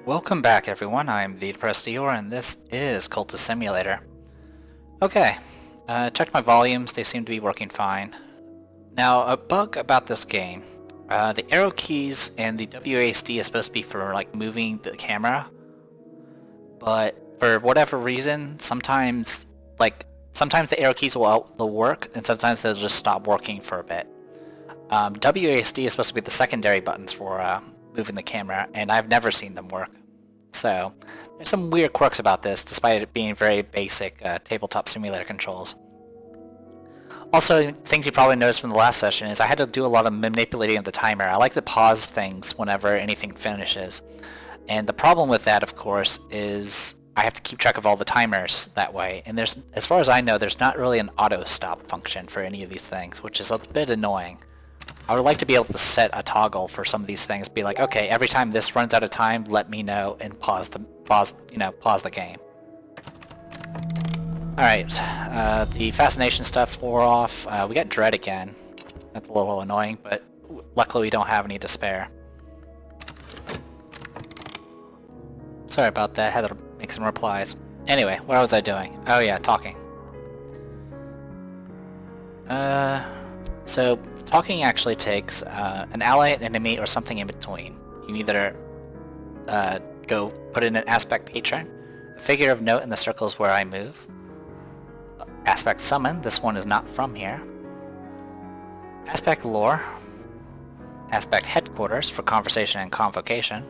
Welcome back everyone, I'm the Depressed Eeyore and this is Cultist Simulator. Okay, checked my volumes, they seem to be working fine. Now, a bug about this game. The arrow keys and the WASD is supposed to be for like moving the camera, but for whatever reason, sometimes the arrow keys will work and sometimes they'll just stop working for a bit. WASD is supposed to be the secondary buttons for moving the camera, and I've never seen them work. So, there's some weird quirks about this, despite it being very basic tabletop simulator controls. Also, things you probably noticed from the last session is I had to do a lot of manipulating of the timer. I like to pause things whenever anything finishes. And the problem with that, of course, is I have to keep track of all the timers that way. And as far as I know, there's not really an auto stop function for any of these things, which is a bit annoying. I would like to be able to set a toggle for some of these things. Be like, okay, every time this runs out of time, let me know and pause the game. All right, the fascination stuff wore off. We got dread again. That's a little annoying, but luckily we don't have any to spare. Sorry about that. Had to make some replies. Anyway, what was I doing? Oh yeah, talking. So talking actually takes an ally, an enemy, or something in between. You can either go put in an aspect patron, a figure of note in the circles where I move, aspect summon, this one is not from here, aspect lore, aspect headquarters for conversation and convocation,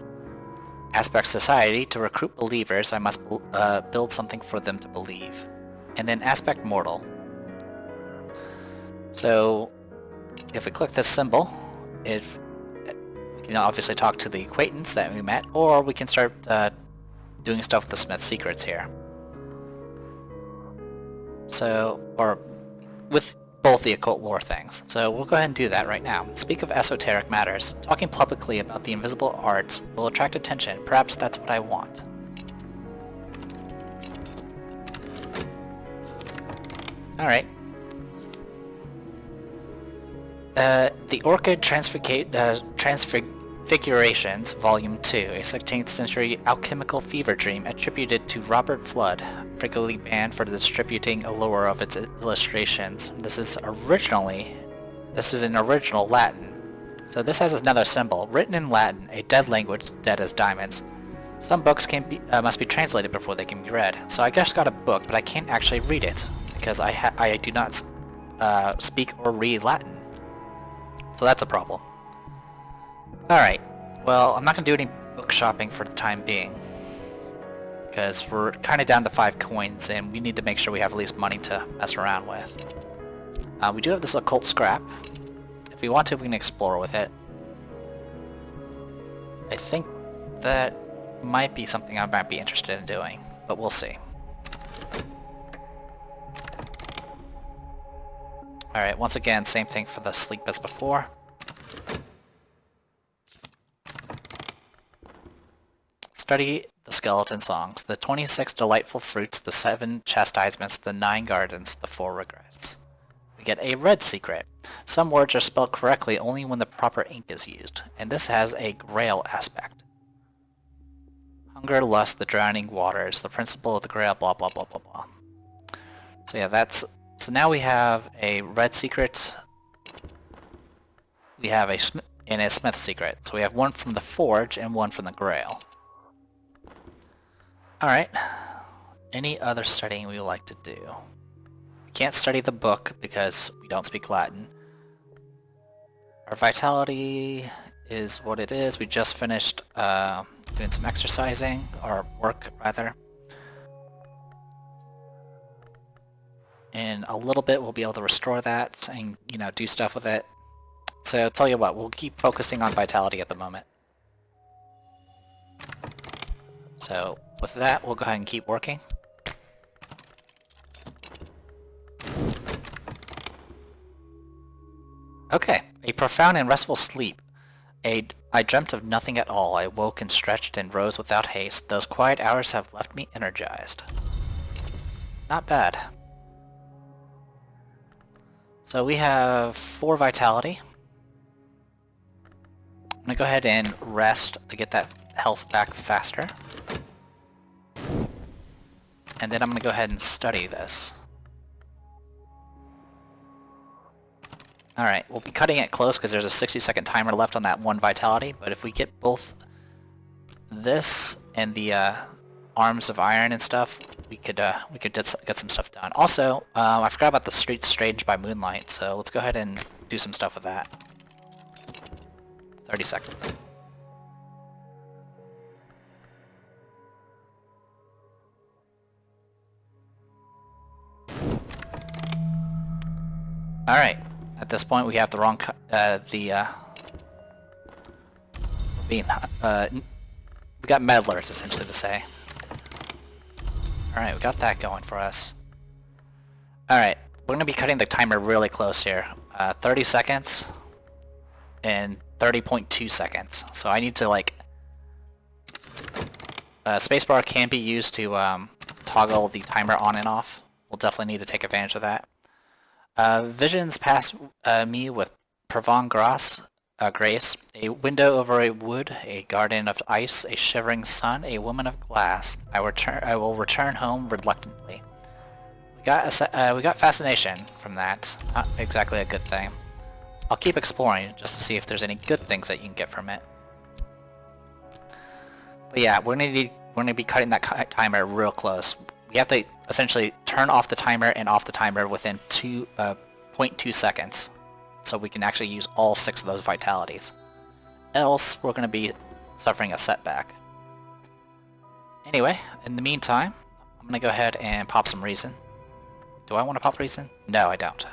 aspect society, to recruit believers I must build something for them to believe, and then aspect mortal. So if we click this symbol, we can obviously talk to the acquaintance that we met, or we can start doing stuff with the Smith secrets here. So, or with both the occult lore things. So we'll go ahead and do that right now. Speak of esoteric matters. Talking publicly about the invisible arts will attract attention. Perhaps that's what I want. Alright. The Orchid Transfigurations, Volume 2, a 16th century alchemical fever dream attributed to Robert Flood, frequently banned for distributing allure of its illustrations. This is in original Latin. So this has another symbol, written in Latin, a dead language, dead as diamonds. Some books must be translated before they can be read. So I just got a book, but I can't actually read it, because I do not speak or read Latin. So that's a problem. Alright, well, I'm not going to do any book shopping for the time being, because we're kind of down to 5 coins, and we need to make sure we have at least money to mess around with. We do have this occult scrap. If we want to, we can explore with it. I think that might be something I might be interested in doing, but we'll see. Alright, once again, same thing for the sleep as before. Study the skeleton songs, the 26 delightful fruits, the 7 chastisements, the 9 gardens, the 4 regrets. We get a red secret. Some words are spelled correctly only when the proper ink is used, and this has a grail aspect. Hunger, lust, the drowning waters, the principle of the grail, blah blah blah blah blah. So yeah, so now we have a red secret. We have a Smith secret. So we have one from the forge and one from the grail. Alright. Any other studying we would like to do? We can't study the book because we don't speak Latin. Our vitality is what it is. We just finished doing some exercising, or work rather. In a little bit we'll be able to restore that and, do stuff with it. So I'll tell you what, we'll keep focusing on vitality at the moment. So with that, we'll go ahead and keep working. Okay, a profound and restful sleep. I dreamt of nothing at all. I woke and stretched and rose without haste. Those quiet hours have left me energized. Not bad. So we have 4 vitality. I'm gonna go ahead and rest to get that health back faster. And then I'm gonna go ahead and study this. Alright, we'll be cutting it close because there's a 60-second timer left on that one vitality, but if we get both this and the arms of iron and stuff, we could get some stuff done. Also, I forgot about the Street Strange by Moonlight, so let's go ahead and do some stuff with that. 30 seconds. Alright, at this point we have the wrong, we got meddlers, essentially, to say. Alright, we got that going for us. Alright, we're going to be cutting the timer really close here. 30 seconds and 30.2 seconds. So I need to, like... spacebar can be used to toggle the timer on and off. We'll definitely need to take advantage of that. Visions pass me with Provence Grace, a window over a wood, a garden of ice, a shivering sun, a woman of glass. I will return home reluctantly. We got fascination from that. Not exactly a good thing. I'll keep exploring just to see if there's any good things that you can get from it. But yeah, we're gonna be cutting that timer real close. We have to essentially turn off the timer and off the timer within 0.2 seconds, so we can actually use all 6 of those vitalities. Else, we're going to be suffering a setback. Anyway, in the meantime, I'm going to go ahead and pop some reason. Do I want to pop reason? No, I don't.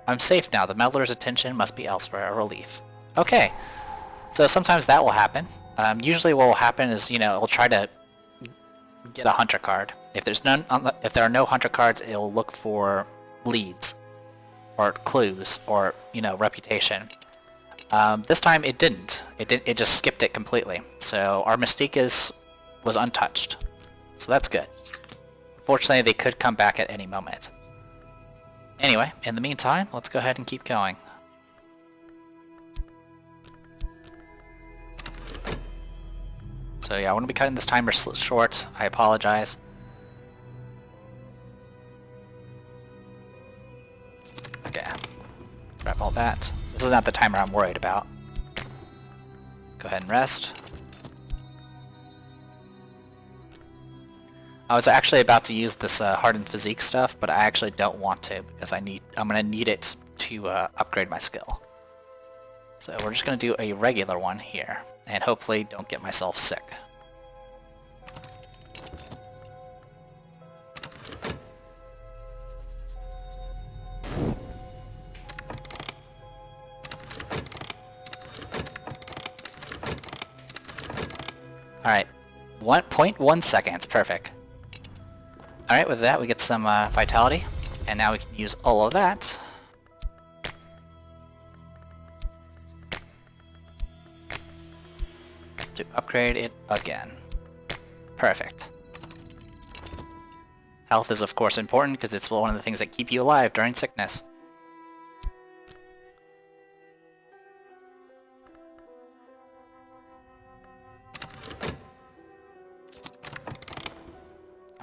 I'm safe now. The meddler's attention must be elsewhere. A relief. Okay, so sometimes that will happen. Usually what will happen is, you know, it'll try to get a hunter card. If there's none, if there are no hunter cards, it'll look for leads, or clues, or, you know, reputation. This time it didn't. It just skipped it completely. So our mystique was untouched. So that's good. Fortunately, they could come back at any moment. Anyway, in the meantime, let's go ahead and keep going. So yeah, I want to be cutting this timer short. I apologize. Okay. Grab all that. This is not the timer I'm worried about. Go ahead and rest. I was actually about to use this hardened physique stuff, but I actually don't want to because I'm gonna need it to upgrade my skill. So we're just gonna do a regular one here, and hopefully don't get myself sick. Alright, 1.1 seconds, perfect. Alright, with that we get some vitality, and now we can use all of that to upgrade it again. Perfect. Health is of course important because it's one of the things that keep you alive during sickness.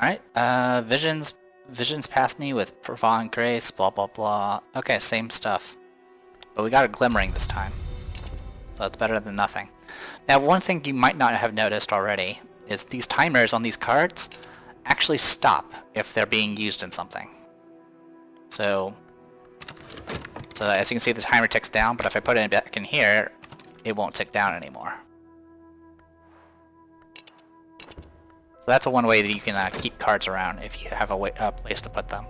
Alright, visions past me with Provence Grace, blah blah blah. Okay, same stuff. But we got a glimmering this time. So that's better than nothing. Now one thing you might not have noticed already is these timers on these cards actually stop if they're being used in something. So as you can see the timer ticks down, but if I put it back in here, it won't tick down anymore. So that's one way that you can keep cards around if you have a place to put them.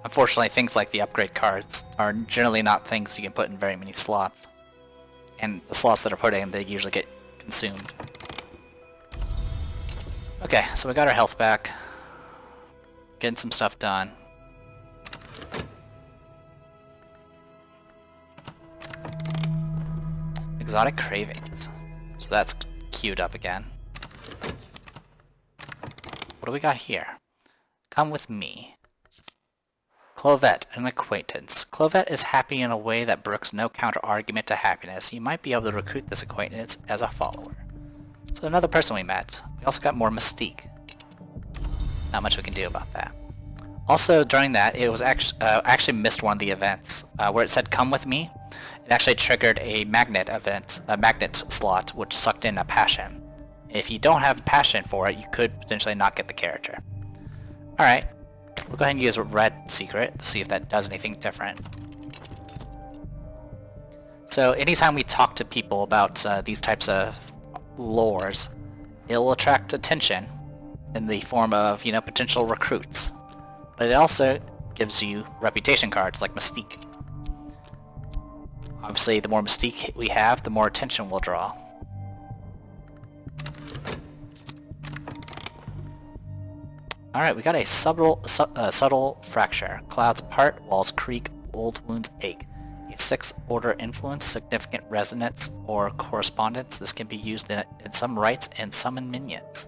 Unfortunately, things like the upgrade cards are generally not things you can put in very many slots. And the slots that are put in, they usually get consumed. Okay, so we got our health back. Getting some stuff done. Exotic cravings. So that's queued up again. What do we got here? Come with me. Clovette, an acquaintance. Clovette is happy in a way that brooks no counter-argument to happiness. You might be able to recruit this acquaintance as a follower. So another person we met. We also got more mystique. Not much we can do about that. Also, during that, it was actually missed one of the events where it said "Come with me." It actually triggered a magnet event, a magnet slot, which sucked in a passion. If you don't have passion for it, you could potentially not get the character. All right, we'll go ahead and use a red secret to see if that does anything different. So anytime we talk to people about these types of lores, it will attract attention in the form of, you know, potential recruits. But it also gives you reputation cards like Mystique. Obviously, the more Mystique we have, the more attention we'll draw. Alright, we got a subtle fracture. Clouds part, walls creak, old wounds ache. A 6th order influence, significant resonance, or correspondence. This can be used in some rites and summon minions.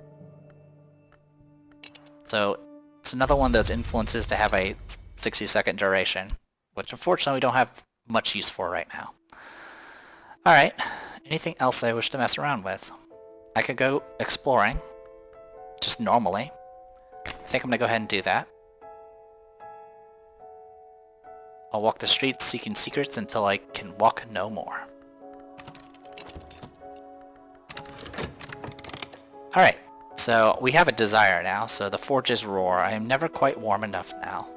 So, it's another one of those influences to have a 60-second duration, which unfortunately we don't have much use for right now. Alright, anything else I wish to mess around with? I could go exploring, just normally. I think I'm going to go ahead and do that. I'll walk the streets seeking secrets until I can walk no more. Alright, so we have a desire now, so the forges roar. I am never quite warm enough now.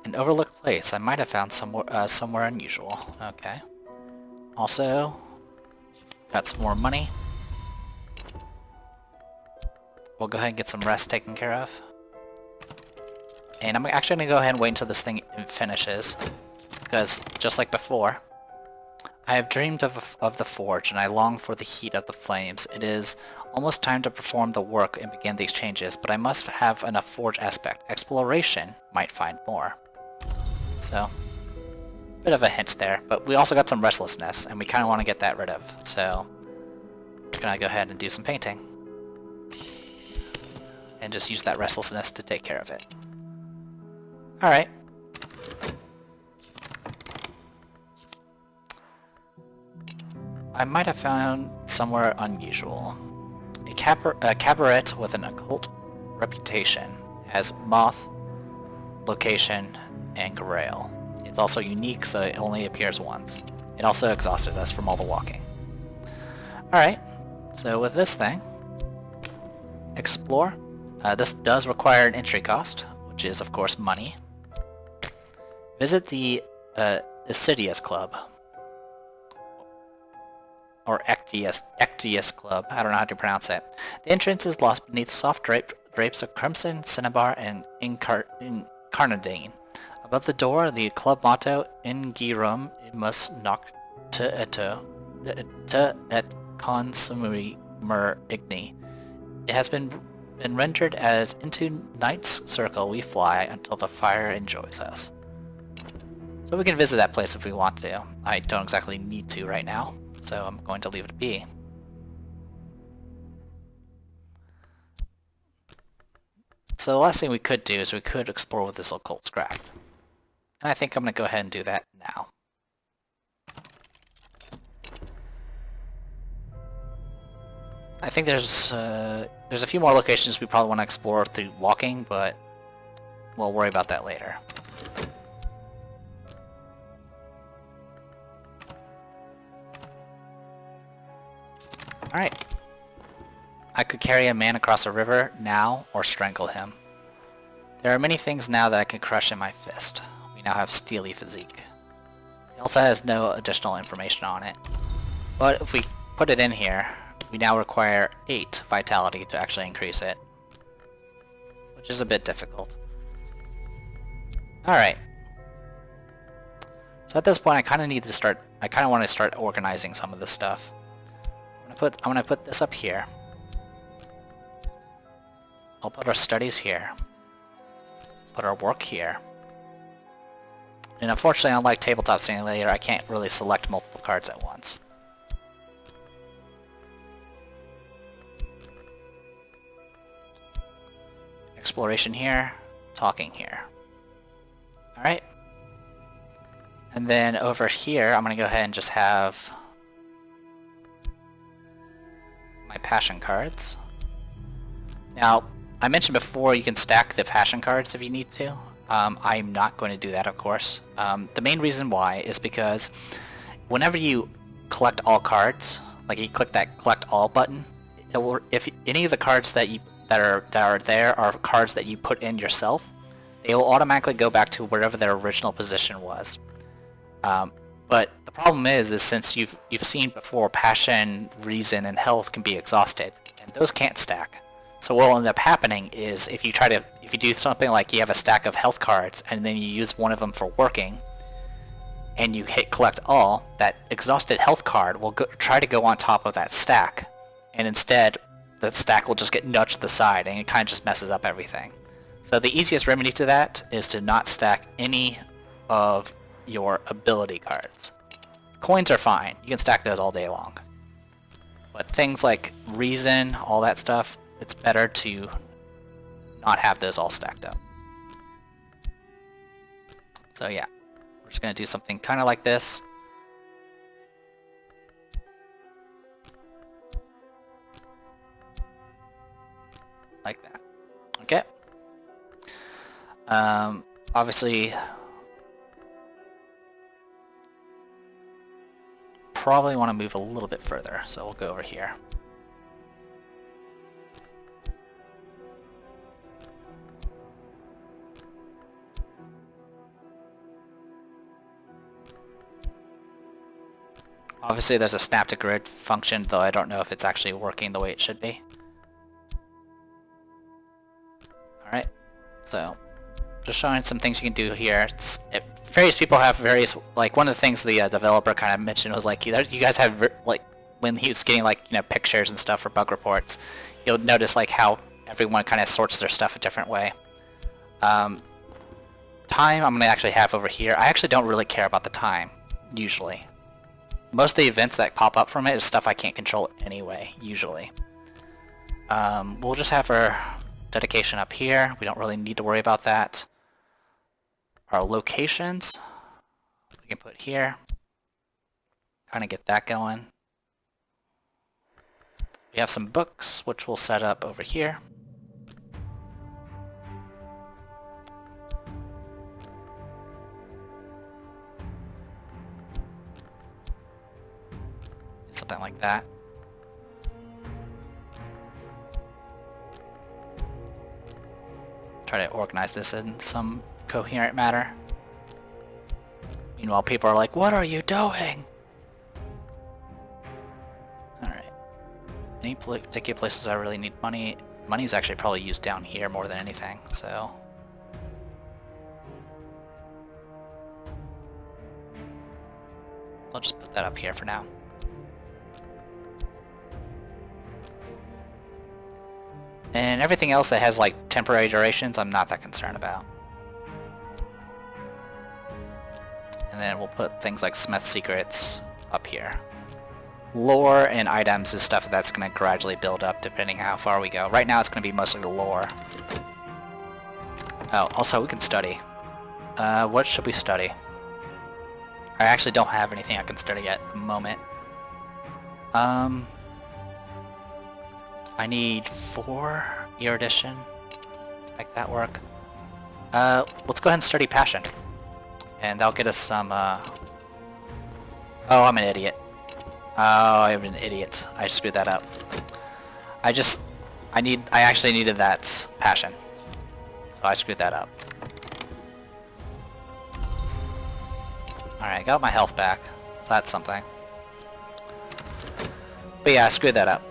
An overlooked place. I might have found somewhere unusual. Okay. Also, got some more money. We'll go ahead and get some rest taken care of. And I'm actually going to go ahead and wait until this thing finishes. Because, just like before, I have dreamed of the forge, and I long for the heat of the flames. It is almost time to perform the work and begin these changes, but I must have enough forge aspect. Exploration might find more. So, bit of a hint there, but we also got some restlessness, and we kind of want to get that rid of. So, I'm gonna go ahead and do some painting. And just use that restlessness to take care of it. Alright. I might have found somewhere unusual. A cabaret with an occult reputation has moth, location, and grail. It's also unique, so it only appears once. It also exhausted us from all the walking. Alright, so with this thing, explore. This does require an entry cost, which is of course money. Visit the Ectius Club. Or Ectius Club, I don't know how to pronounce it. The entrance is lost beneath soft drapes of crimson, cinnabar, and incarnadine. Above the door, the club motto, Ingirum imus nocte et consumere igni. It has been rendered as into night's circle we fly until the fire enjoys us. So we can visit that place if we want to. I don't exactly need to right now, so I'm going to leave it be. So the last thing we could do is we could explore with this occult scrap. And I think I'm going to go ahead and do that now. I think there's a few more locations we probably want to explore through walking, but we'll worry about that later. Alright. I could carry a man across a river now, or strangle him. There are many things now that I can crush in my fist. We now have steely physique. It also has no additional information on it. But if we put it in here, we now require 8 vitality to actually increase it. Which is a bit difficult. Alright. So at this point I kinda want to start organizing some of this stuff. I'm gonna put this up here. I'll put our studies here. Put our work here. And unfortunately, unlike Tabletop Simulator, I can't really select multiple cards at once. exploration here, talking here. Alright. And then over here, I'm going to go ahead and just have my passion cards. Now, I mentioned before you can stack the passion cards if you need to. I'm not going to do that, of course. The main reason why is because whenever you collect all cards, like you click that collect all button, it will, if any of the cards that are there are cards that you put in yourself, they will automatically go back to wherever their original position was. But the problem is since you've seen before, passion, reason, and health can be exhausted, and those can't stack. So what will end up happening is if you do something like you have a stack of health cards and then you use one of them for working, and you hit collect all, that exhausted health card will try to go on top of that stack, and instead that stack will just get nudged to the side, and it kind of just messes up everything. So the easiest remedy to that is to not stack any of your ability cards. Coins are fine, you can stack those all day long. But things like reason, all that stuff, it's better to not have those all stacked up. So yeah, we're just going to do something kind of like this. Like that. Okay. Obviously, probably want to move a little bit further, so we'll go over here. Obviously there's a snap to grid function, though I don't know if it's actually working the way it should be. Alright, so just showing some things you can do here. Various people have various, like one of the things the developer kind of mentioned was like, you guys have, like, when he was getting like, you know, pictures and stuff for bug reports, you'll notice like how everyone kind of sorts their stuff a different way. Time I'm going to actually have over here. I actually don't really care about the time, usually. Most of the events that pop up from it is stuff I can't control anyway, usually. We'll just have our dedication up here. We don't really need to worry about that. Our locations, we can put here. Kind of get that going. We have some books, which we'll set up over here. Something like that. Try to organize this in some coherent manner. Meanwhile, people are like, what are you doing? Alright. Any particular places I really need money? Money is actually probably used down here more than anything, so... I'll just put that up here for now. And everything else that has like temporary durations, I'm not that concerned about. And then we'll put things like Smith Secrets up here. Lore and items is stuff that's going to gradually build up depending how far we go. Right now it's going to be mostly the lore. Oh, also we can study. What should we study? I actually don't have anything I can study at the moment. I need 4 erudition to make that work. Let's go ahead and study passion. And that'll get us some, Oh, I'm an idiot. Oh, I'm an idiot. I screwed that up. I actually needed that passion. So I screwed that up. Alright, I got my health back. So that's something. But yeah, I screwed that up.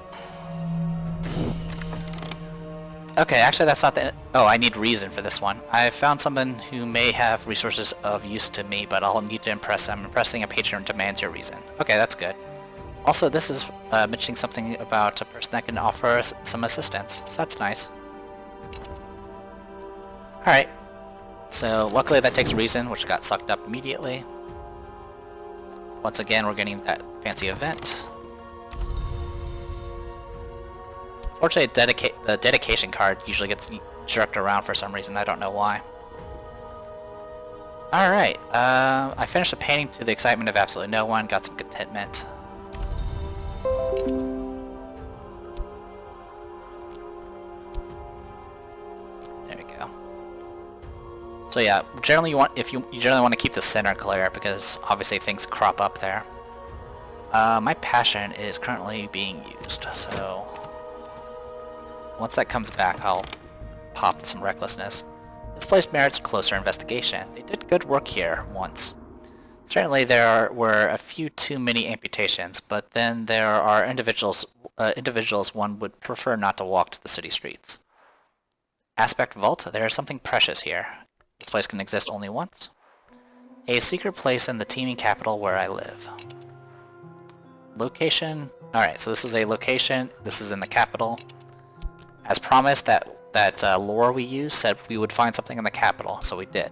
Okay, actually that's not the... Oh, I need reason for this one. I found someone who may have resources of use to me, but I'll need to impress them. Impressing a patron demands your reason. Okay, that's good. Also, this is mentioning something about a person that can offer us some assistance, so that's nice. Alright. So, luckily that takes reason, which got sucked up immediately. Once again, we're getting that fancy event. Fortunately, the dedication card usually gets jerked around for some reason, I don't know why. Alright, I finished the painting to the excitement of absolutely no one, got some contentment. There we go. So yeah, generally you generally want to keep the center clear because obviously things crop up there. My passion is currently being used, so once that comes back, I'll pop some recklessness. This place merits closer investigation. They did good work here once. Certainly there were a few too many amputations, but then there are individuals one would prefer not to walk to the city streets. Aspect Vault, there is something precious here. This place can exist only once. A secret place in the teeming capital where I live. Location. Alright, so this is a location. This is in the capital. As promised, that lore we used said we would find something in the capital, so we did.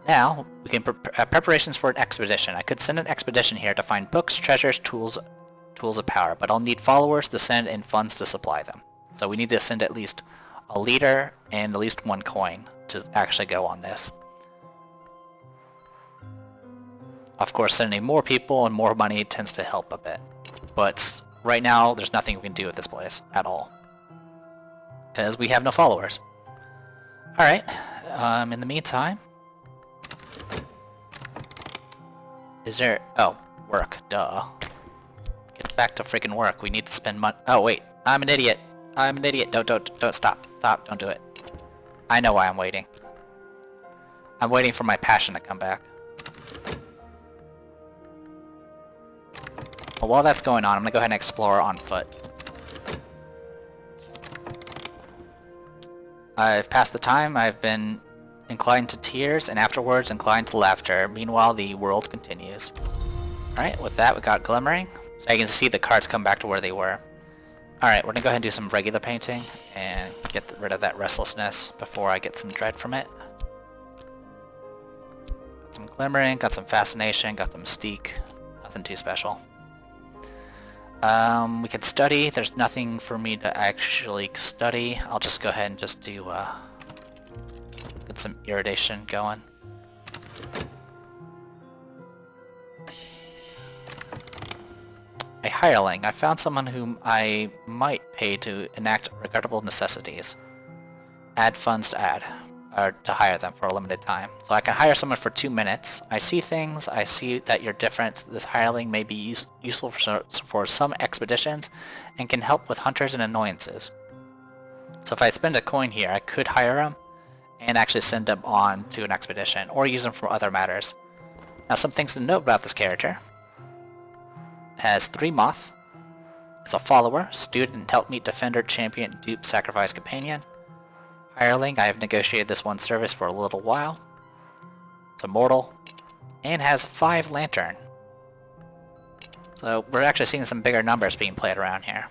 Now, we can preparations for an expedition. I could send an expedition here to find books, treasures, tools of power, but I'll need followers to send and funds to supply them. So we need to send at least a leader and at least 1 coin to actually go on this. Of course, sending more people and more money tends to help a bit. But right now, there's nothing we can do with this place at all. Because we have no followers. Alright, in the meantime... Is there... Oh, work, duh. Get back to freaking work, we need to spend money... Oh wait, I'm an idiot. I'm an idiot, don't stop. Stop, don't do it. I know why I'm waiting. I'm waiting for my passion to come back. Well, while that's going on, I'm gonna go ahead and explore on foot. I've passed the time, I've been inclined to tears, and afterwards inclined to laughter. Meanwhile, the world continues. Alright, with that we got glimmering. So you can see the cards come back to where they were. Alright, we're gonna go ahead and do some regular painting, and get rid of that restlessness before I get some dread from it. Got some glimmering, got some fascination, got some mystique. Nothing too special. We can study. There's nothing for me to actually study. I'll just go ahead and just do, get some irritation going. A hireling. I found someone whom I might pay to enact regrettable necessities. Add funds to add. Or to hire them for a limited time. So I can hire someone for 2 minutes. I see things, I see that you're different. This hireling may be useful for some expeditions and can help with hunters and annoyances. So if I spend a coin here, I could hire him and actually send them on to an expedition or use them for other matters. Now some things to note about this character. It has 3 moth. It's a follower, student, helpmeet, defender, champion, dupe, sacrifice, companion. Hireling, I have negotiated this one service for a little while. It's immortal, and has 5 lantern. So we're actually seeing some bigger numbers being played around here.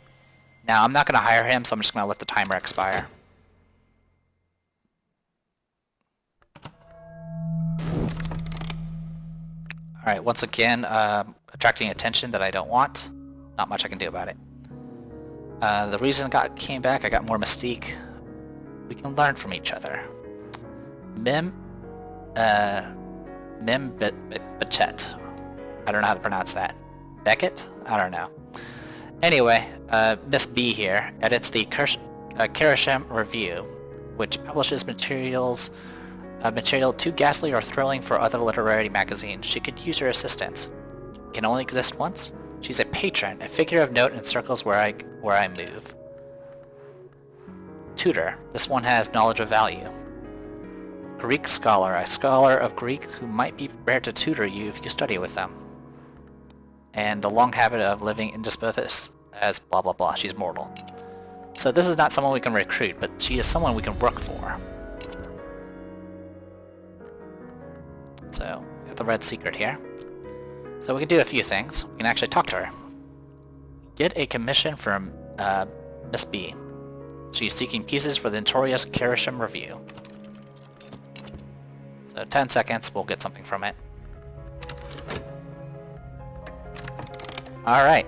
Now I'm not going to hire him, so I'm just going to let the timer expire. Alright, once again, attracting attention that I don't want. Not much I can do about it. The reason I came back, I got more mystique. We can learn from each other. Bachet. I don't know how to pronounce that. Beckett? I don't know. Anyway, Miss B here edits the Kerisham Review, which publishes material too ghastly or thrilling for other literary magazines. She could use her assistance. Can only exist once. She's a patron, a figure of note in circles where I move. Tutor. This one has knowledge of value. Greek scholar. A scholar of Greek who might be prepared to tutor you if you study with them. And the long habit of living indisposed as blah blah blah. She's mortal. So this is not someone we can recruit, but she is someone we can work for. So, we have the red secret here. So we can do a few things. We can actually talk to her. Get a commission from Miss B. She's seeking pieces for the notorious Kerisham Review. So 10 seconds, we'll get something from it. Alright.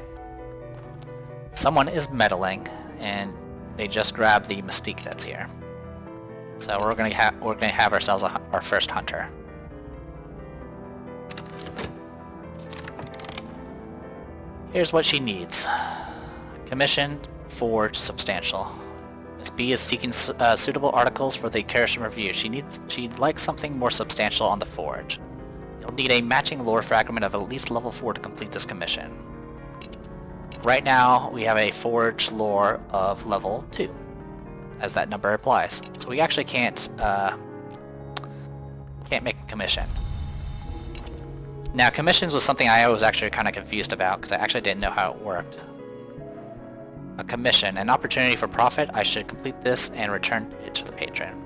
Someone is meddling, and they just grabbed the mystique that's here. So we're gonna have ourselves our first hunter. Here's what she needs. Commission, forge, substantial. Miss B is seeking suitable articles for the Kerosene Review. She'd like something more substantial on the forge. You'll need a matching lore fragment of at least level 4 to complete this commission. Right now, we have a forge lore of level 2, as that number implies. So we actually can't make a commission. Now, commissions was something I was actually kind of confused about, because I actually didn't know how it worked. A commission, an opportunity for profit. I should complete this and return it to the patron.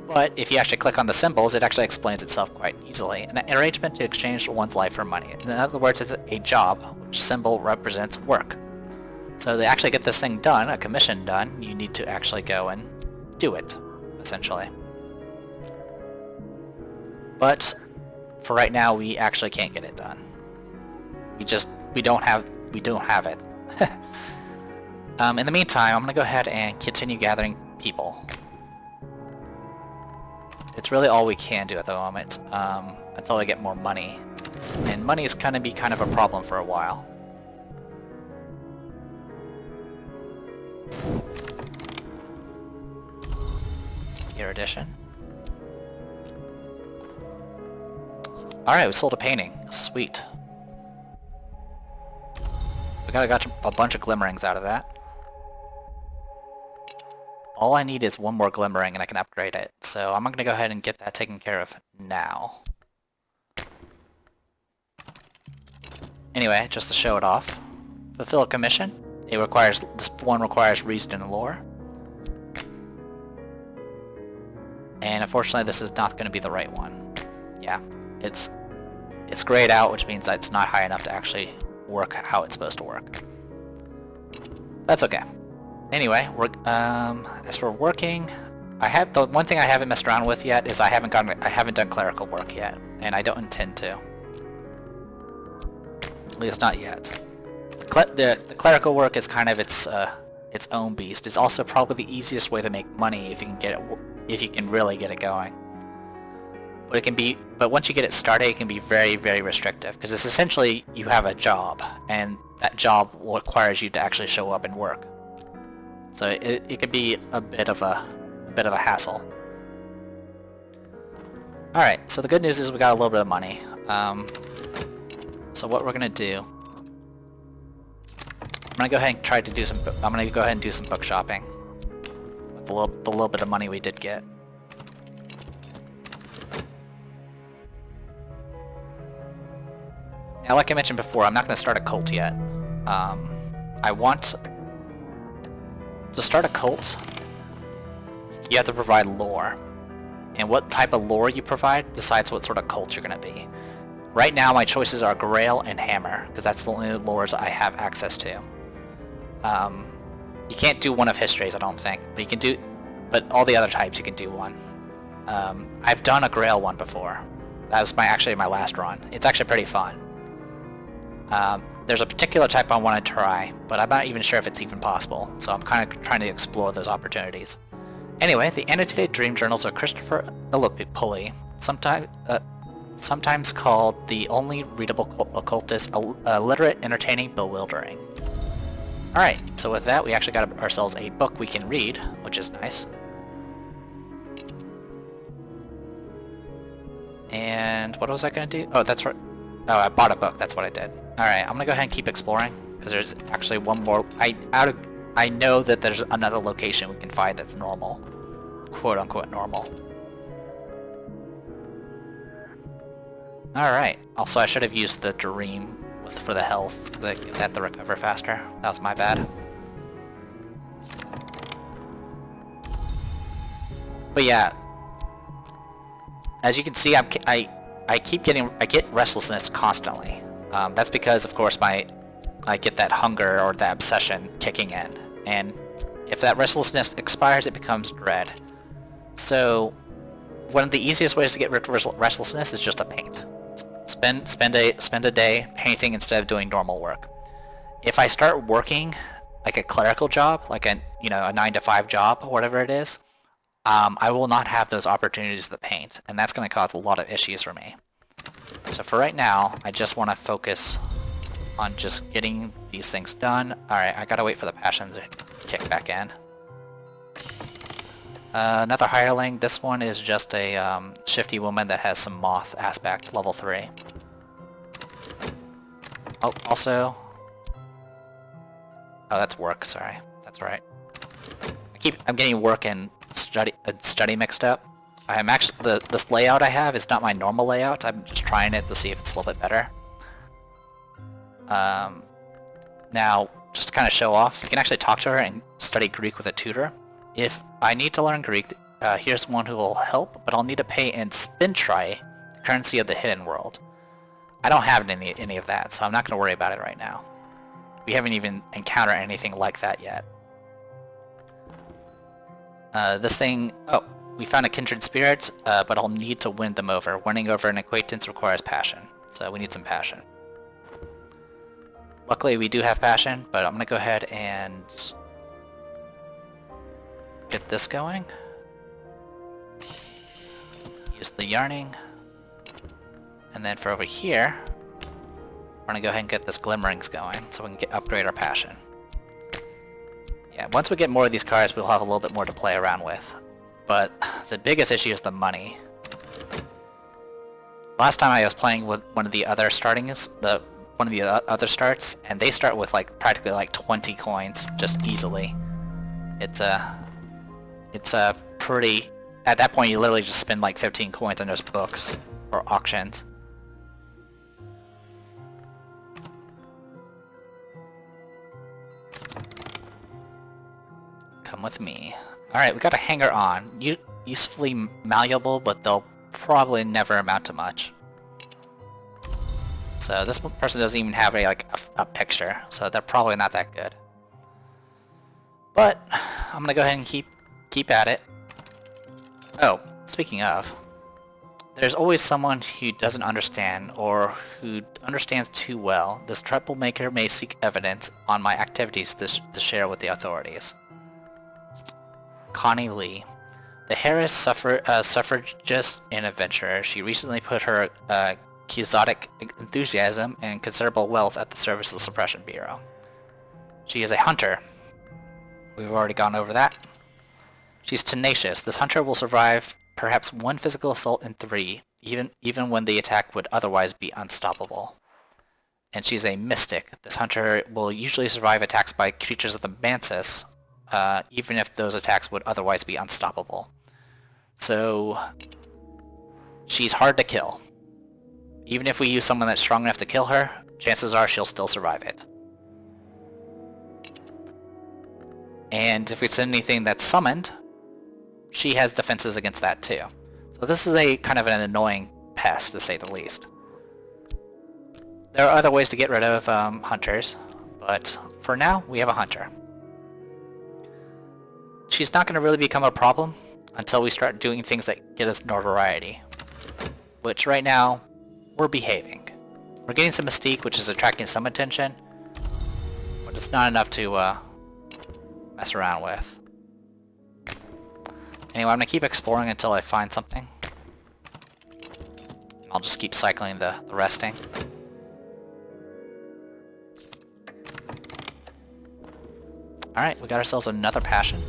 But if you actually click on the symbols, it actually explains itself quite easily. An arrangement to exchange one's life for money. In other words, it's a job, which symbol represents work. So to actually get this thing done, a commission done, you need to actually go and do it, essentially. But for right now, we actually can't get it done. We don't have it. In the meantime, I'm gonna go ahead and continue gathering people. It's really all we can do at the moment, until I get more money. And money is gonna be kind of a problem for a while. Erudition. Alright, we sold a painting. Sweet. We got a bunch of glimmerings out of that. All I need is one more glimmering and I can upgrade it. So I'm going to go ahead and get that taken care of now. Anyway, just to show it off. Fulfill a commission. This one requires reason and lore. And unfortunately this is not going to be the right one. Yeah, it's grayed out, which means that it's not high enough to actually work how it's supposed to work. That's okay. Anyway, as for working, the one thing I haven't messed around with yet is I haven't done clerical work yet, and I don't intend to. At least not yet. The clerical work is kind of its own beast. It's also probably the easiest way to make money if you can get it, if you can really get it going. But once you get it started, it can be very, very restrictive, because it's essentially you have a job, and that job requires you to actually show up and work. So it could be a bit of a hassle. All right. So the good news is we got a little bit of money. So what we're gonna do, I'm gonna go ahead and try to do some. I'm gonna go ahead and do some book shopping with the little bit of money we did get. Now, like I mentioned before, I'm not going to start a cult yet. I want to start a cult. You have to provide lore, and what type of lore you provide decides what sort of cult you're going to be. Right now, my choices are Grail and Hammer, because that's the only lores I have access to. You can't do one of Histories, I don't think, but you can do. But all the other types, you can do one. I've done a Grail one before. That was actually my last run. It's actually pretty fun. There's a particular type I want to try, but I'm not even sure if it's even possible, so I'm kind of trying to explore those opportunities. Anyway, the annotated dream journals of Christopher Pulley, sometimes called the only readable occultist, illiterate, entertaining, bewildering. Alright, so with that, we actually got ourselves a book we can read, which is nice. And what was I going to do? Oh, that's right. Oh, I bought a book, that's what I did. Alright, I'm gonna go ahead and keep exploring, because there's actually one more. I know that there's another location we can find that's normal. Quote unquote normal. Alright, also I should have used the dream for the health, to get that to recover faster. That was my bad. But yeah, as you can see, I get restlessness constantly. That's because, of course, I get that hunger or that obsession kicking in, and if that restlessness expires, it becomes dread. So, one of the easiest ways to get rid of restlessness is just to paint. Spend a day painting instead of doing normal work. If I start working like a clerical job, like a 9-to-5 job or whatever it is, I will not have those opportunities to paint, and that's going to cause a lot of issues for me. So for right now, I just want to focus on just getting these things done. Alright, I gotta wait for the passion to kick back in. Another hireling. This one is just a shifty woman that has some moth aspect, level 3. Oh, also... Oh, that's work, sorry. That's right. I'm getting work and study mixed up. I'm actually... This layout I have is not my normal layout. I'm just trying it to see if it's a little bit better. Now, just to kind of show off, you can actually talk to her and study Greek with a tutor. If I need to learn Greek, here's one who will help, but I'll need to pay in spintry, the currency of the hidden world. I don't have any of that, so I'm not going to worry about it right now. We haven't even encountered anything like that yet. This thing... Oh, we found a kindred spirit, but I'll need to win them over. Winning over an acquaintance requires passion, so we need some passion. Luckily, we do have passion, but I'm going to go ahead and get this going. Use the yarning. And then for over here, we're going to go ahead and get this glimmerings going so we can upgrade our passion. Yeah, once we get more of these cards, we'll have a little bit more to play around with. But the biggest issue is the money. Last time I was playing with one of the other starts, and they start with like practically like 20 coins just easily. It's a pretty... At that point, you literally just spend like 15 coins on those books or auctions. Come with me. Alright, we got a hanger on. Usefully malleable, but they'll probably never amount to much. So this person doesn't even have a picture, so they're probably not that good. But I'm gonna go ahead and keep at it. Oh, speaking of, there's always someone who doesn't understand or who understands too well. This troublemaker may seek evidence on my activities to share with the authorities. Connie Lee. The Harris suffragist and adventurer. She recently put her quixotic enthusiasm and considerable wealth at the service of the Suppression Bureau. She is a hunter. We've already gone over that. She's tenacious. This hunter will survive perhaps one physical assault in 3, even when the attack would otherwise be unstoppable. And she's a mystic. This hunter will usually survive attacks by creatures of the Mantis, even if those attacks would otherwise be unstoppable. So, she's hard to kill. Even if we use someone that's strong enough to kill her, chances are she'll still survive it. And if we send anything that's summoned, she has defenses against that too. So this is a kind of an annoying pest, to say the least. There are other ways to get rid of hunters, but for now, we have a hunter. She's not going to really become a problem until we start doing things that get us notoriety. Which right now, we're behaving. We're getting some mystique, which is attracting some attention, but it's not enough to mess around with. Anyway, I'm going to keep exploring until I find something. I'll just keep cycling the resting. Alright, we got ourselves another passion.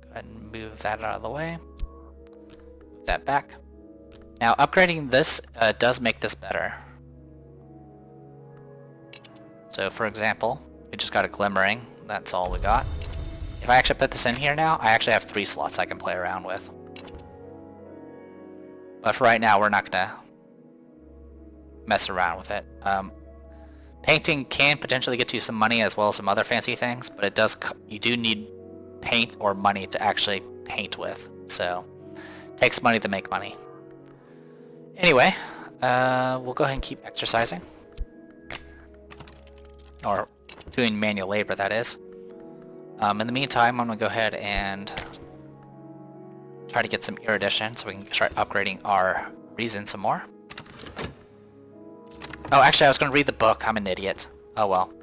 Go ahead and move that out of the way. Move that back. Now, upgrading this does make this better. So, for example, we just got a glimmering. That's all we got. If I actually put this in here now, I actually have 3 slots I can play around with. But for right now, we're not going to mess around with it. Painting can potentially get you some money as well as some other fancy things, but you do need paint or money to actually paint with. So, it takes money to make money. Anyway, we'll go ahead and keep exercising. Or doing manual labor, that is. In the meantime, I'm going to go ahead and try to get some erudition so we can start upgrading our reason some more. Oh, actually, I was going to read the book. I'm an idiot. Oh well.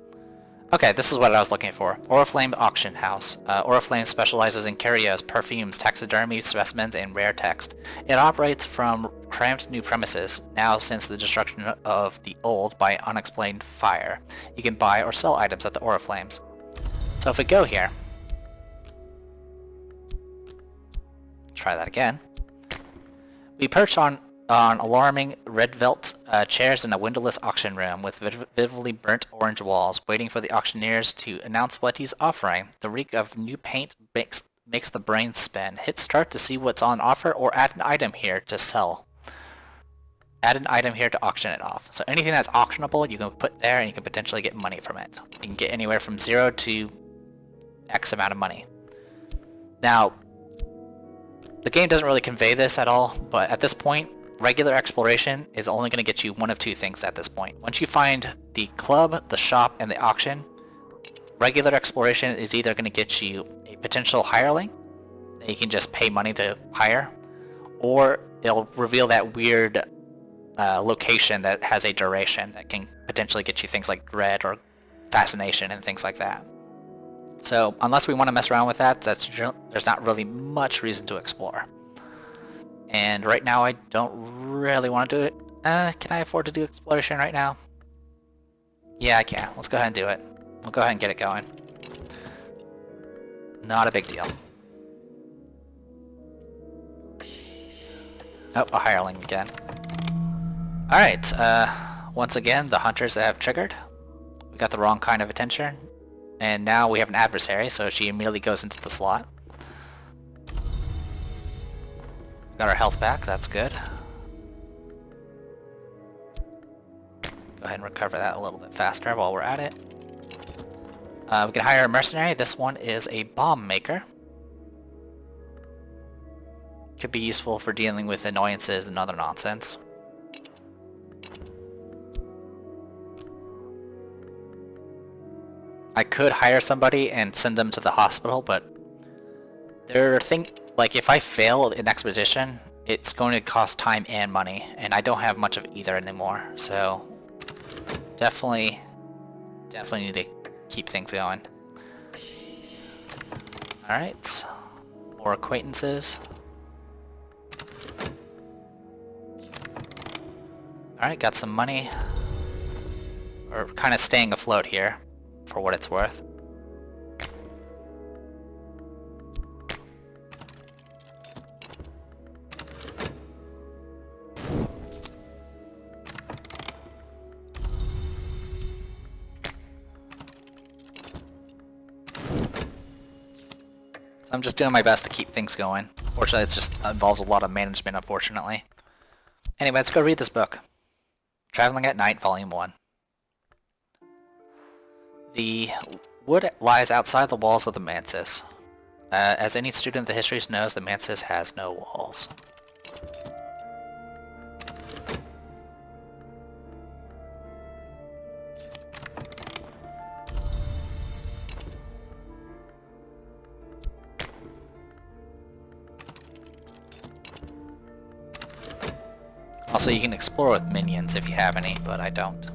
Okay, this is what I was looking for. Oriflame Auction House. Oriflame specializes in curios, perfumes, taxidermy, specimens, and rare text. It operates from cramped new premises, now since the destruction of the old by unexplained fire. You can buy or sell items at the Oriflames. So if we go here, try that again. We perch on alarming red felt chairs in a windowless auction room with vividly burnt orange walls, waiting for the auctioneers to announce what he's offering. The reek of new paint makes the brain spin. Hit start to see what's on offer, or add an item here to sell. Add an item here to auction it off. So anything that's auctionable, you can put there and you can potentially get money from it. You can get anywhere from 0 to X amount of money. Now, the game doesn't really convey this at all, but at this point, regular exploration is only going to get you one of two things at this point. Once you find the club, the shop, and the auction, regular exploration is either going to get you a potential hireling that you can just pay money to hire, or it'll reveal that weird location that has a duration that can potentially get you things like dread or fascination and things like that. So unless we want to mess around with that, there's not really much reason to explore. And right now I don't really want to do it. Can I afford to do exploration right now? Yeah, I can. Let's go ahead and do it. We'll go ahead and get it going. Not a big deal. Oh, a hireling again. Alright, once again, the hunters have triggered. We got the wrong kind of attention. And now we have an adversary, so she immediately goes into the slot. Got our health back, that's good. Go ahead and recover that a little bit faster while we're at it. We can hire a mercenary. This one is a bomb maker. Could be useful for dealing with annoyances and other nonsense. I could hire somebody and send them to the hospital, but like if I fail an expedition, it's going to cost time and money, and I don't have much of either anymore, so definitely need to keep things going. Alright, more acquaintances. Alright, got some money. We're kind of staying afloat here, for what it's worth. So I'm just doing my best to keep things going. Fortunately, it just involves a lot of management, unfortunately. Anyway, let's go read this book. Traveling at Night, Volume 1. The wood lies outside the walls of the Mansis. As any student of the histories knows, the Mansis has no walls. Also, you can explore with minions if you have any, but I don't.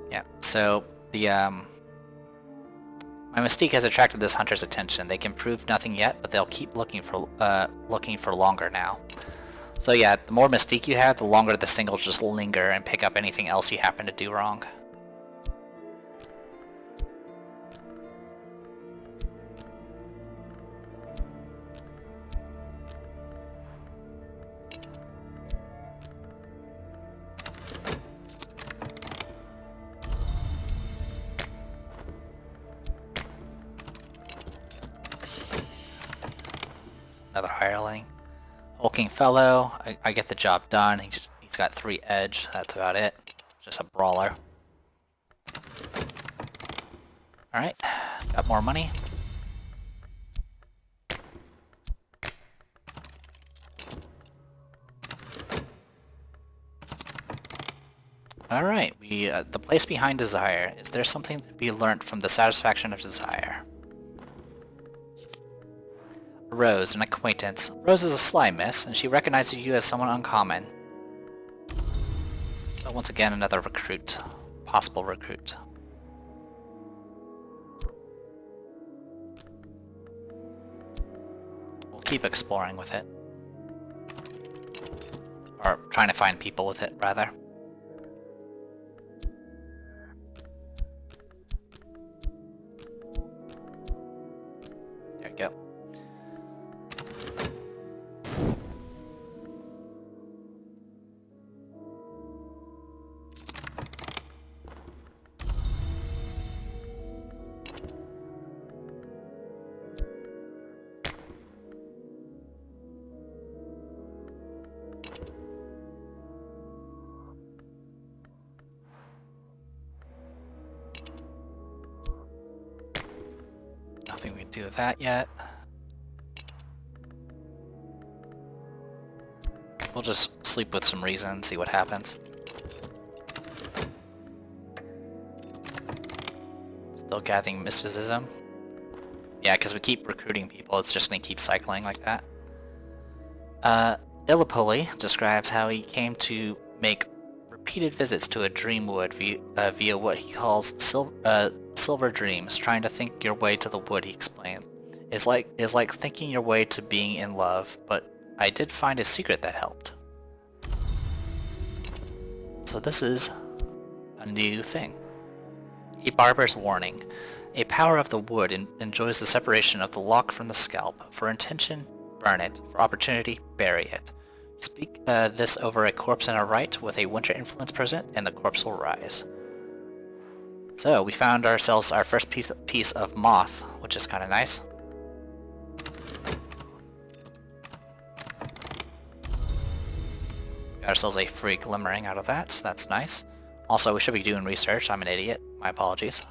Yeah, so the my mystique has attracted this hunter's attention. They can prove nothing yet, but they'll keep looking for longer now. So yeah, the more mystique you have, the longer this thing will just linger and pick up anything else you happen to do wrong. Another hireling. Hulking fellow. I get the job done. He's got 3 edge. That's about it. Just a brawler. Alright. Got more money. Alright. The place behind desire. Is there something to be learnt from the satisfaction of desire? Rose, an acquaintance. Rose is a sly miss, and she recognizes you as someone uncommon. once again, another recruit. Possible recruit. We'll keep exploring with it. Or trying to find people with it, rather. There we go. Nothing we can do with that yet. We'll just sleep with some reason and see what happens. Still gathering mysticism. Yeah, because we keep recruiting people, it's just going to keep cycling like that. Illipoli describes how he came to make repeated visits to a dreamwood via what he calls silver dreams. Trying to think your way to the wood, he explained, is like thinking your way to being in love, but I did find a secret that helped. So this is a new thing. A barber's warning. A power of the wood enjoys the separation of the lock from the scalp. For intention, burn it. For opportunity, bury it. Speak this over a corpse in a rite with a winter influence present, and the corpse will rise. So we found ourselves our first piece of moth, which is kind of nice. Got ourselves a free glimmering out of that, so that's nice. Also, we should be doing research. I'm an idiot. My apologies.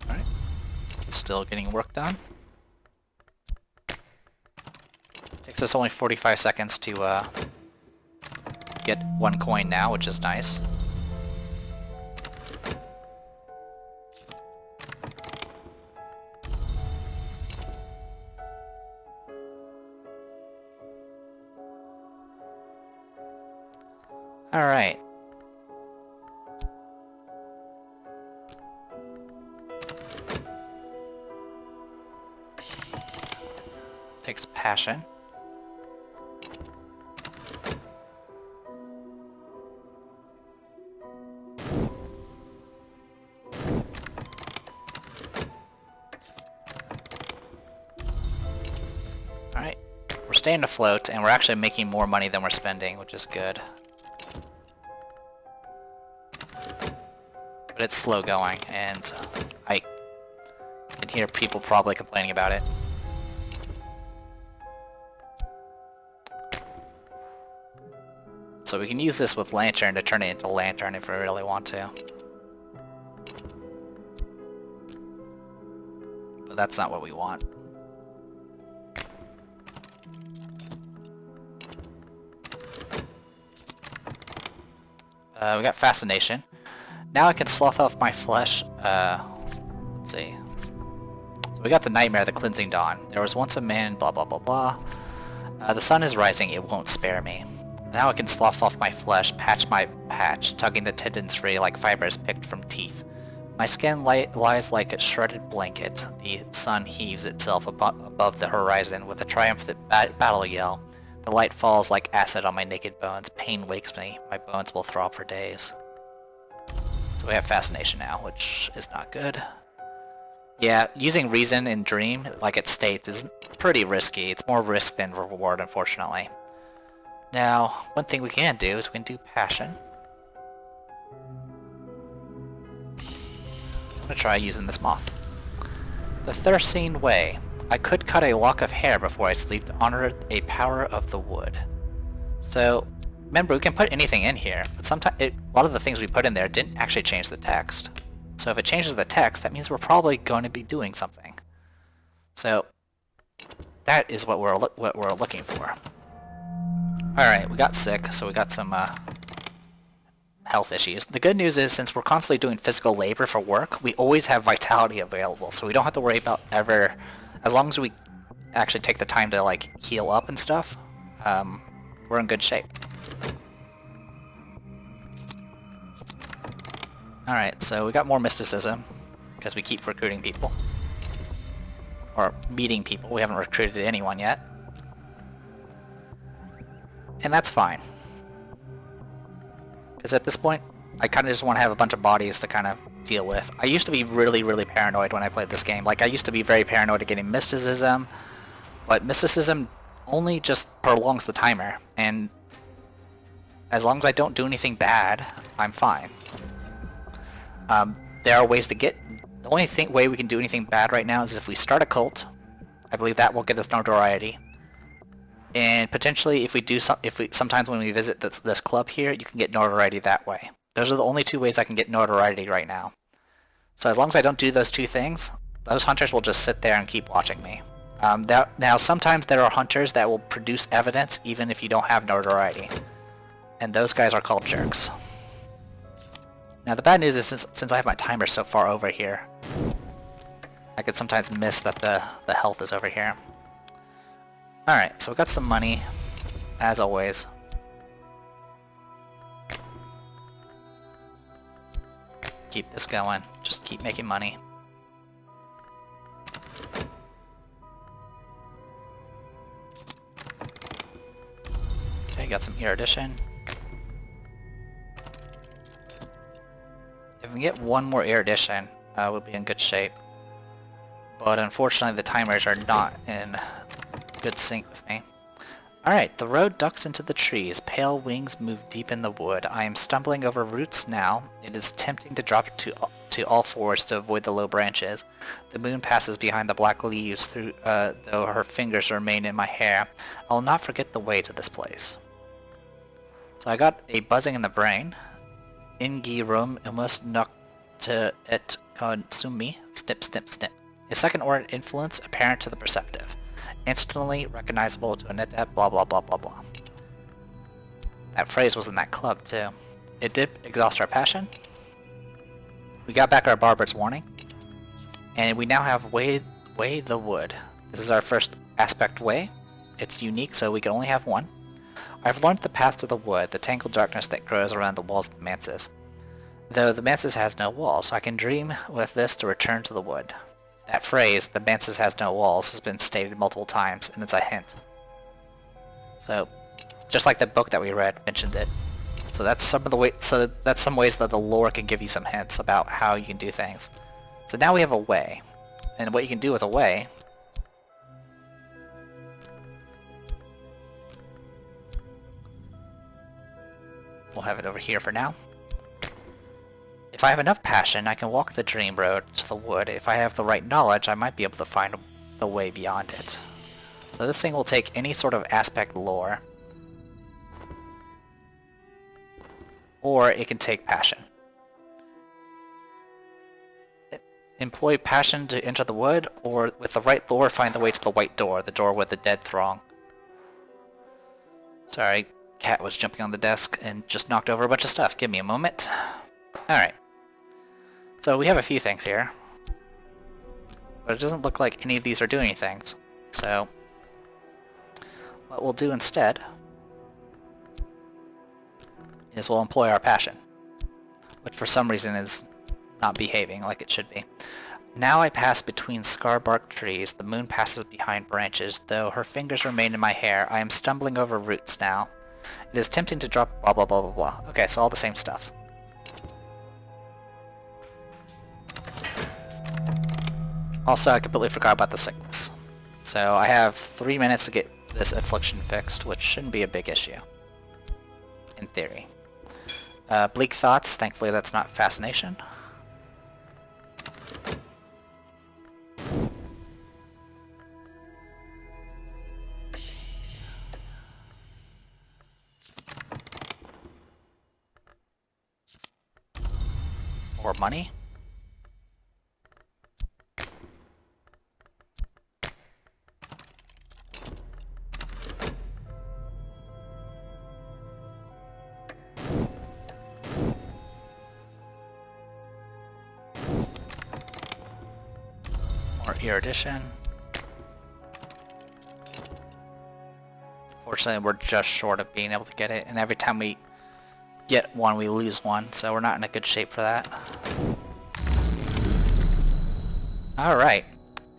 Alright. Still getting work done. Takes us only 45 seconds to get 1 coin now, which is nice. Alright. Takes passion. Alright. We're staying afloat, and we're actually making more money than we're spending, which is good. But it's slow going, and I can hear people probably complaining about it. So we can use this with Lantern to turn it into Lantern if we really want to. But that's not what we want. We got Fascination. Now I can slough off my flesh. Let's see. So we got the Nightmare, the Cleansing Dawn. There was once a man, blah blah blah blah. The sun is rising, it won't spare me. Now I can slough off my flesh, patch my patch, tugging the tendons free like fibers picked from teeth. My skin lies like a shredded blanket. The sun heaves itself above the horizon with a triumphant battle yell. The light falls like acid on my naked bones. Pain wakes me. My bones will throb for days. So we have Fascination now, which is not good. Yeah, using Reason in Dream, like it states, is pretty risky. It's more risk than reward, unfortunately. Now, one thing we can do is we can do Passion. I'm gonna try using this moth. The Thursine Way. I could cut a lock of hair before I sleep to honor a power of the wood. So, remember, we can put anything in here, but sometimes a lot of the things we put in there didn't actually change the text. So if it changes the text, that means we're probably going to be doing something. So that is what we're looking for. All right, we got sick, so we got some health health issues. The good news is, since we're constantly doing physical labor for work, we always have vitality available, so we don't have to worry about ever, as long as we actually take the time to like heal up and stuff, we're in good shape. Alright, so we got more mysticism, because we keep recruiting people. Or meeting people. We haven't recruited anyone yet. And that's fine. Because at this point, I kind of just want to have a bunch of bodies to kind of deal with. I used to be really, really paranoid when I played this game. Like, I used to be very paranoid of getting mysticism, but mysticism only just prolongs the timer, and as long as I don't do anything bad, I'm fine. There are ways to get... The only way we can do anything bad right now is if we start a cult. I believe that will get us notoriety. And potentially, if we do sometimes when we visit this club here, you can get notoriety that way. Those are the only two ways I can get notoriety right now. So as long as I don't do those two things, those hunters will just sit there and keep watching me. Now, sometimes there are hunters that will produce evidence even if you don't have notoriety. And those guys are called jerks. Now the bad news is since I have my timer so far over here, I could sometimes miss that the health is over here. Alright, so we got some money, as always. Keep this going, just keep making money. Okay, got some erudition. If we get one more erudition, we'll be in good shape. But unfortunately the timers are not in good sync with me. Alright, the road ducks into the trees. Pale wings move deep in the wood. I am stumbling over roots now. It is tempting to drop to all fours to avoid the low branches. The moon passes behind the black leaves, though her fingers remain in my hair. I will not forget the way to this place. So I got a buzzing in the brain. Ingi rum umus nocte et consumi. Snip, snip, snip. A second order influence apparent to the perceptive. Instantly recognizable to a net app, blah blah blah blah blah. That phrase was in that club too. It did exhaust our passion. We got back our barber's warning. And we now have Way the Wood. This is our first aspect way. It's unique, so we can only have one. I've learned the path to the wood, the tangled darkness that grows around the walls of the manses. Though the manses has no walls, I can dream with this to return to the wood. That phrase, the manses has no walls, has been stated multiple times, and it's a hint. So, just like the book that we read mentioned it. So that's some ways that the lore can give you some hints about how you can do things. So now we have a way. And what you can do with a way... We'll have it over here for now. If I have enough passion, I can walk the dream road to the wood. If I have the right knowledge, I might be able to find the way beyond it. So this thing will take any sort of aspect lore. Or it can take passion. Employ passion to enter the wood, or with the right lore, find the way to the white door, the door with the dead throng. Sorry, cat was jumping on the desk and just knocked over a bunch of stuff. Give me a moment. Alright. So we have a few things here. But it doesn't look like any of these are doing anything. So what we'll do instead is we'll employ our passion, which for some reason is not behaving like it should be. Now I pass between scar-barked trees. The moon passes behind branches. Though her fingers remain in my hair, I am stumbling over roots now. It is tempting to drop blah blah blah blah blah. Okay, so all the same stuff. Also, I completely forgot about the sickness. So I have 3 minutes to get this affliction fixed, which shouldn't be a big issue. In theory. Bleak thoughts, thankfully that's not fascination. Or money. Erudition. Fortunately, we're just short of being able to get it, and every time we get one, we lose one, so we're not in a good shape for that. Alright,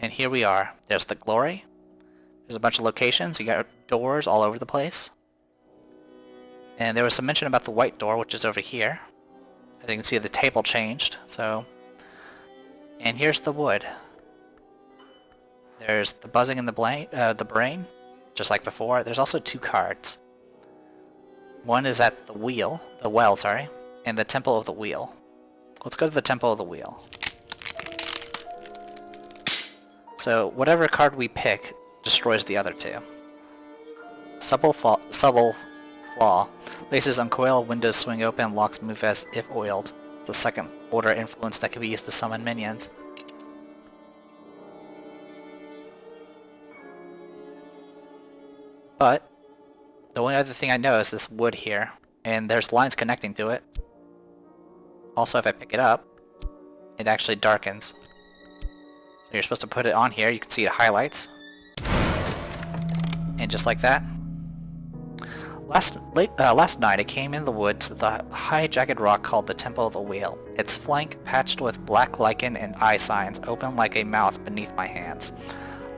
and here we are. There's the Glory. There's a bunch of locations. You got doors all over the place. And there was some mention about the white door, which is over here. As you can see, the table changed, so... And here's the wood. There's the buzzing in the brain, just like before. There's also 2 cards. One is at the well, and the Temple of the Wheel. Let's go to the Temple of the Wheel. So, whatever card we pick destroys the other 2. Subtle Flaw. Laces uncoil, windows swing open, locks move as if oiled. It's a second order influence that can be used to summon minions. But the only other thing I know is this wood here, and there's lines connecting to it. Also, if I pick it up, it actually darkens. So you're supposed to put it on here, you can see it highlights. And just like that. Last night I came in the woods to the high jagged rock called the Temple of the Wheel. Its flank, patched with black lichen and eye signs, open like a mouth beneath my hands.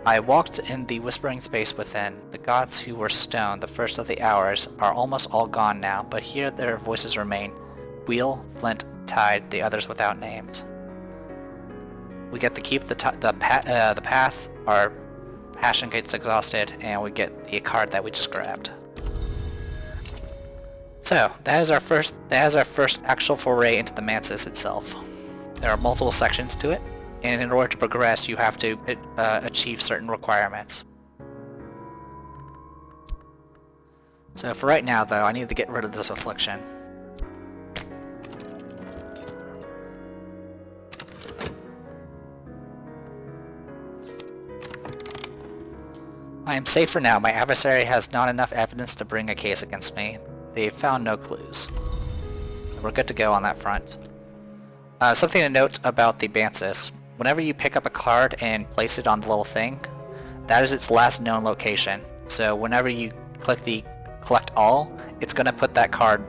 I walked in the whispering space within. The gods who were stone, the first of the hours, are almost all gone now, but here their voices remain. Wheel, Flint, Tide, the others without names. We get to keep the path, our passion gets exhausted, and we get the card that we just grabbed. So, that is our first actual foray into the Mantis itself. There are multiple sections to it, and in order to progress you have to achieve certain requirements. So for right now though, I need to get rid of this affliction. I am safe for now. My adversary has not enough evidence to bring a case against me. They've found no clues. So we're good to go on that front. Something to note about the Bansis. Whenever you pick up a card and place it on the little thing, that is its last known location. So whenever you click the collect all, it's going to put that card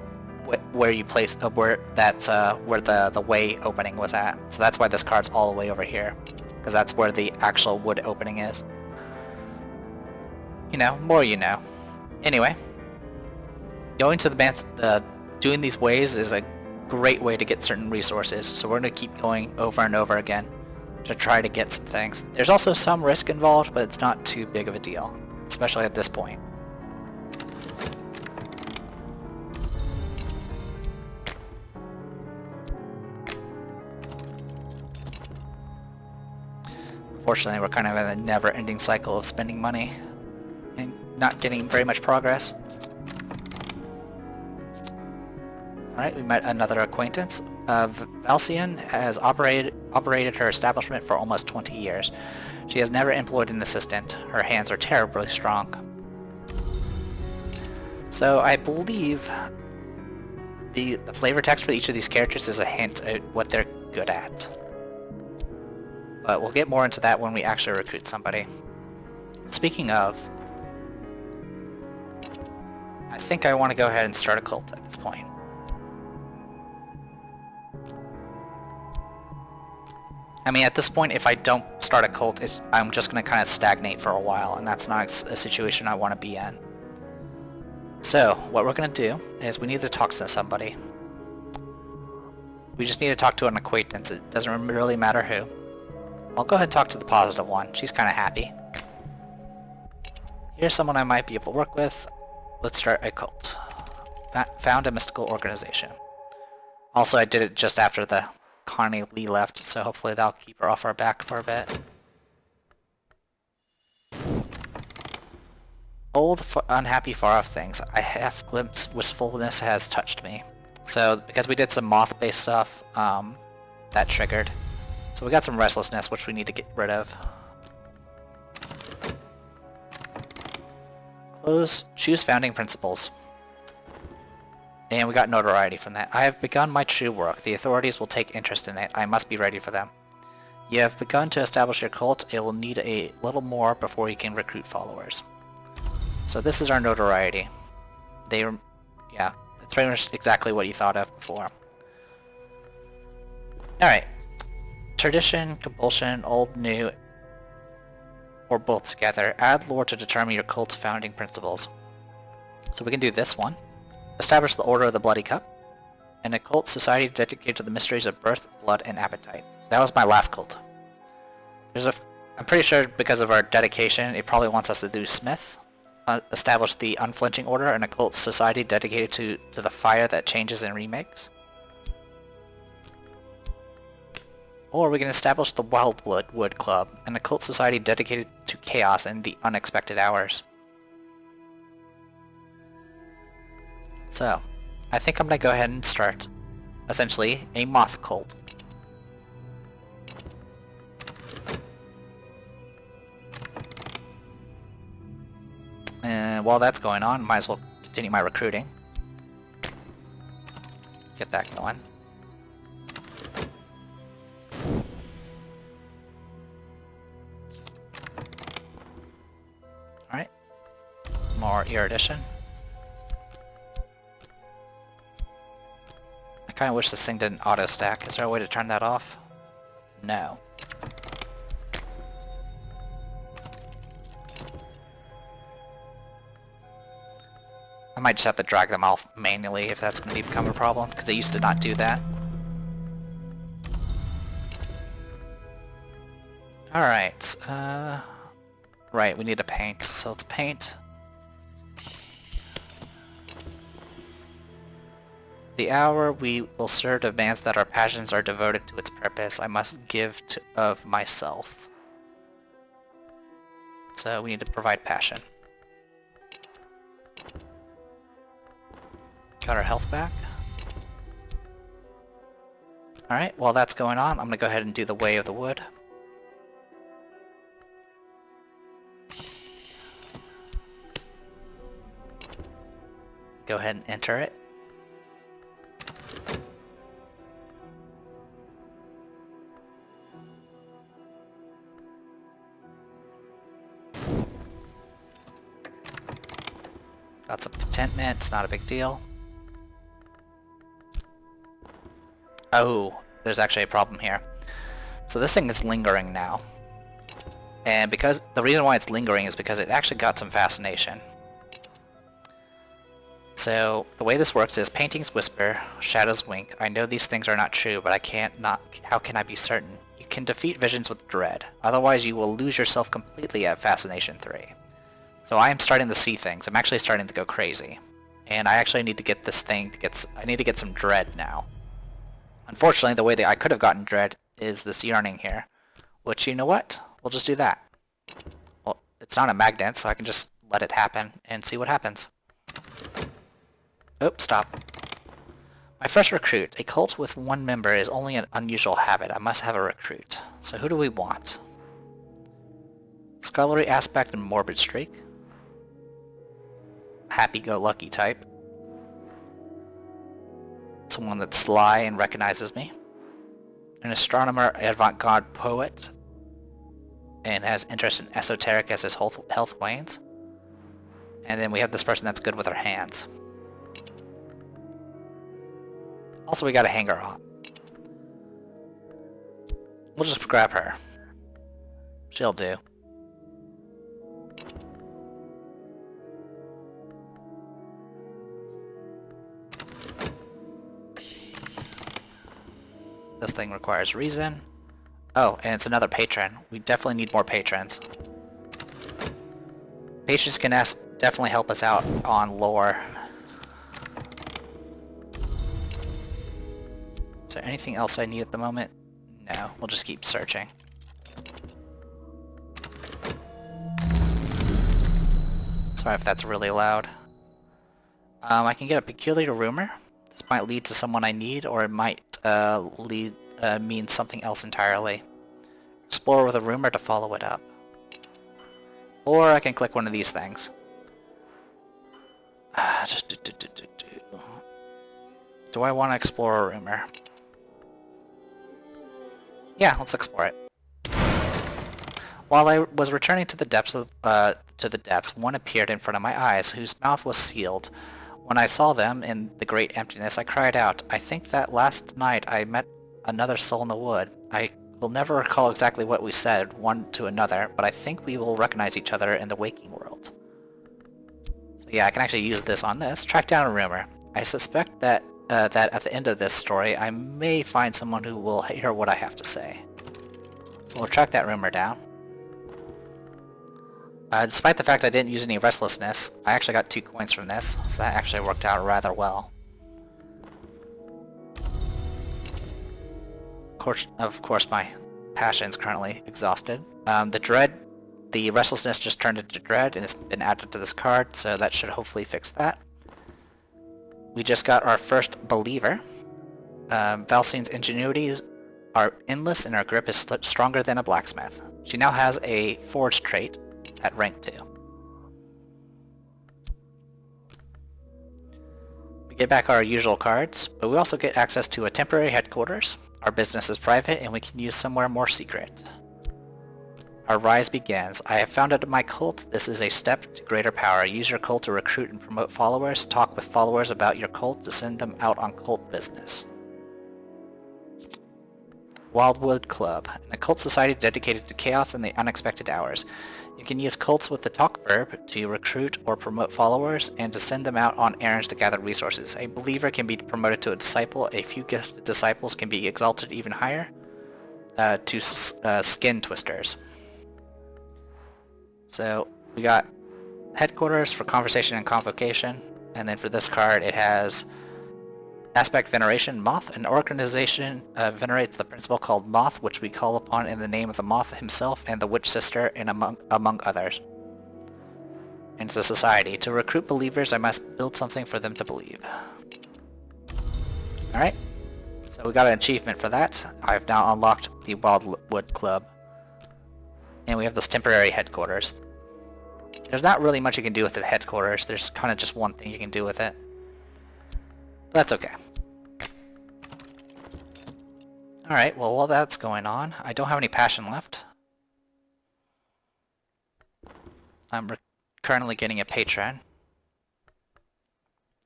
where you place where the way opening was at. So that's why this card's all the way over here, because that's where the actual wood opening is. You know, more you know. Anyway, going to the doing these ways is a great way to get certain resources, so we're going to keep going over and over again to try to get some things. There's also some risk involved, but it's not too big of a deal, especially at this point. Unfortunately, we're kind of in a never-ending cycle of spending money and not getting very much progress. Alright, we met another acquaintance. Valcian has operated her establishment for almost 20 years. She has never employed an assistant. Her hands are terribly strong. So I believe the flavor text for each of these characters is a hint at what they're good at. But we'll get more into that when we actually recruit somebody. Speaking of, I think I want to go ahead and start a cult at this point. I mean, at this point, if I don't start a cult, I'm just going to kind of stagnate for a while, and that's not a situation I want to be in. So, what we're going to do is we need to talk to somebody. We just need to talk to an acquaintance. It doesn't really matter who. I'll go ahead and talk to the positive one. She's kind of happy. Here's someone I might be able to work with. Let's start a cult. Found a mystical organization. Also, I did it just after the Connie Lee left, so hopefully that'll keep her off our back for a bit. Old, unhappy, far-off things. A half-glimpse wistfulness has touched me. So, because we did some moth-based stuff, that triggered. So we got some restlessness, which we need to get rid of. Choose founding principles. And we got notoriety from that. I have begun my true work. The authorities will take interest in it. I must be ready for them. You have begun to establish your cult. It will need a little more before you can recruit followers. So this is our notoriety. Yeah, it's pretty much exactly what you thought of before. Alright. Tradition, compulsion, old, new, or both together. Add lore to determine your cult's founding principles. So we can do this one. Establish the Order of the Bloody Cup. An occult society dedicated to the mysteries of birth, blood, and appetite. That was my last cult. I'm pretty sure because of our dedication, it probably wants us to do Smith. Establish the Unflinching Order, an occult society dedicated to the fire that changes and remakes. Or we can establish the Wildwood Club, an occult society dedicated to chaos and the unexpected hours. So, I think I'm going to go ahead and start, essentially, a moth cult. And while that's going on, might as well continue my recruiting. Get that going. Alright. More erudition. I kinda wish this thing didn't auto-stack. Is there a way to turn that off? No. I might just have to drag them off manually if that's going to become a problem, because it used to not do that. Alright, right, we need to paint, so let's paint. The hour we will serve demands that our passions are devoted to its purpose. I must give of myself. So we need to provide passion. Got our health back. Alright, while that's going on, I'm gonna go ahead and do the Way of the Wood. Go ahead and enter it. Got some contentment, not a big deal. Oh, there's actually a problem here. So this thing is lingering now. And because the reason why it's lingering is because it actually got some fascination. So the way this works is paintings whisper, shadows wink. I know these things are not true, but how can I be certain? You can defeat visions with dread. Otherwise you will lose yourself completely at Fascination 3. So I am starting to see things. I'm actually starting to go crazy. And I actually need to get this thing I need to get some dread now. Unfortunately, the way that I could have gotten dread is this yearning here. Which, you know what? We'll just do that. Well, it's not a magnet, so I can just let it happen and see what happens. Oops, stop. My first recruit. A cult with one member is only an unusual habit. I must have a recruit. So who do we want? Scholarly aspect and morbid streak. Happy-go-lucky type. Someone that's sly and recognizes me. An astronomer, avant-garde poet, and has interest in esoteric as his health wanes. And then we have this person that's good with her hands. Also, we got a hanger on. We'll just grab her. She'll do. This thing requires reason. Oh, and it's another patron. We definitely need more patrons. Patrons can definitely help us out on lore. Is there anything else I need at the moment? No, we'll just keep searching. Sorry if that's really loud. I can get a peculiar rumor. This might lead to someone I need, or it might mean something else entirely. Explore with a rumor to follow it up. Or I can click one of these things. Do I want to explore a rumor? Yeah, let's explore it. While I was returning to the depths, one appeared in front of my eyes, whose mouth was sealed. When I saw them in the great emptiness, I cried out, "I think that last night I met another soul in the wood. I will never recall exactly what we said, one to another, but I think we will recognize each other in the waking world." So yeah, I can actually use this on this. Track down a rumor. I suspect that that at the end of this story, I may find someone who will hear what I have to say. So we'll track that rumor down. Despite the fact I didn't use any restlessness, I actually got 2 coins from this, so that actually worked out rather well. Of course, my passion's currently exhausted. The restlessness just turned into dread, and it's been added to this card, so that should hopefully fix that. We just got our first believer. Valsine's ingenuities are endless, and her grip is stronger than a blacksmith. She now has a forge trait at rank 2. We get back our usual cards, but we also get access to a temporary headquarters. Our business is private, and we can use somewhere more secret. Our rise begins. I have founded my cult. This is a step to greater power. Use your cult to recruit and promote followers. Talk with followers about your cult to send them out on cult business. Wildwood Club, an occult society dedicated to chaos and the unexpected hours. You can use cults with the talk verb to recruit or promote followers and to send them out on errands to gather resources. A believer can be promoted to a disciple. A few gifted disciples can be exalted even higher to skin twisters. So we got headquarters for conversation and convocation, and then for this card it has aspect veneration, Moth. An organization venerates the principle called Moth, which we call upon in the name of the Moth himself and the Witch Sister, and among others. And it's a society. To recruit believers, I must build something for them to believe. Alright, so we got an achievement for that. I've now unlocked the Wildwood Club. And we have this temporary headquarters. There's not really much you can do with the headquarters. There's kind of just one thing you can do with it. But that's okay. Alright, well while that's going on, I don't have any passion left. I'm currently getting a patron.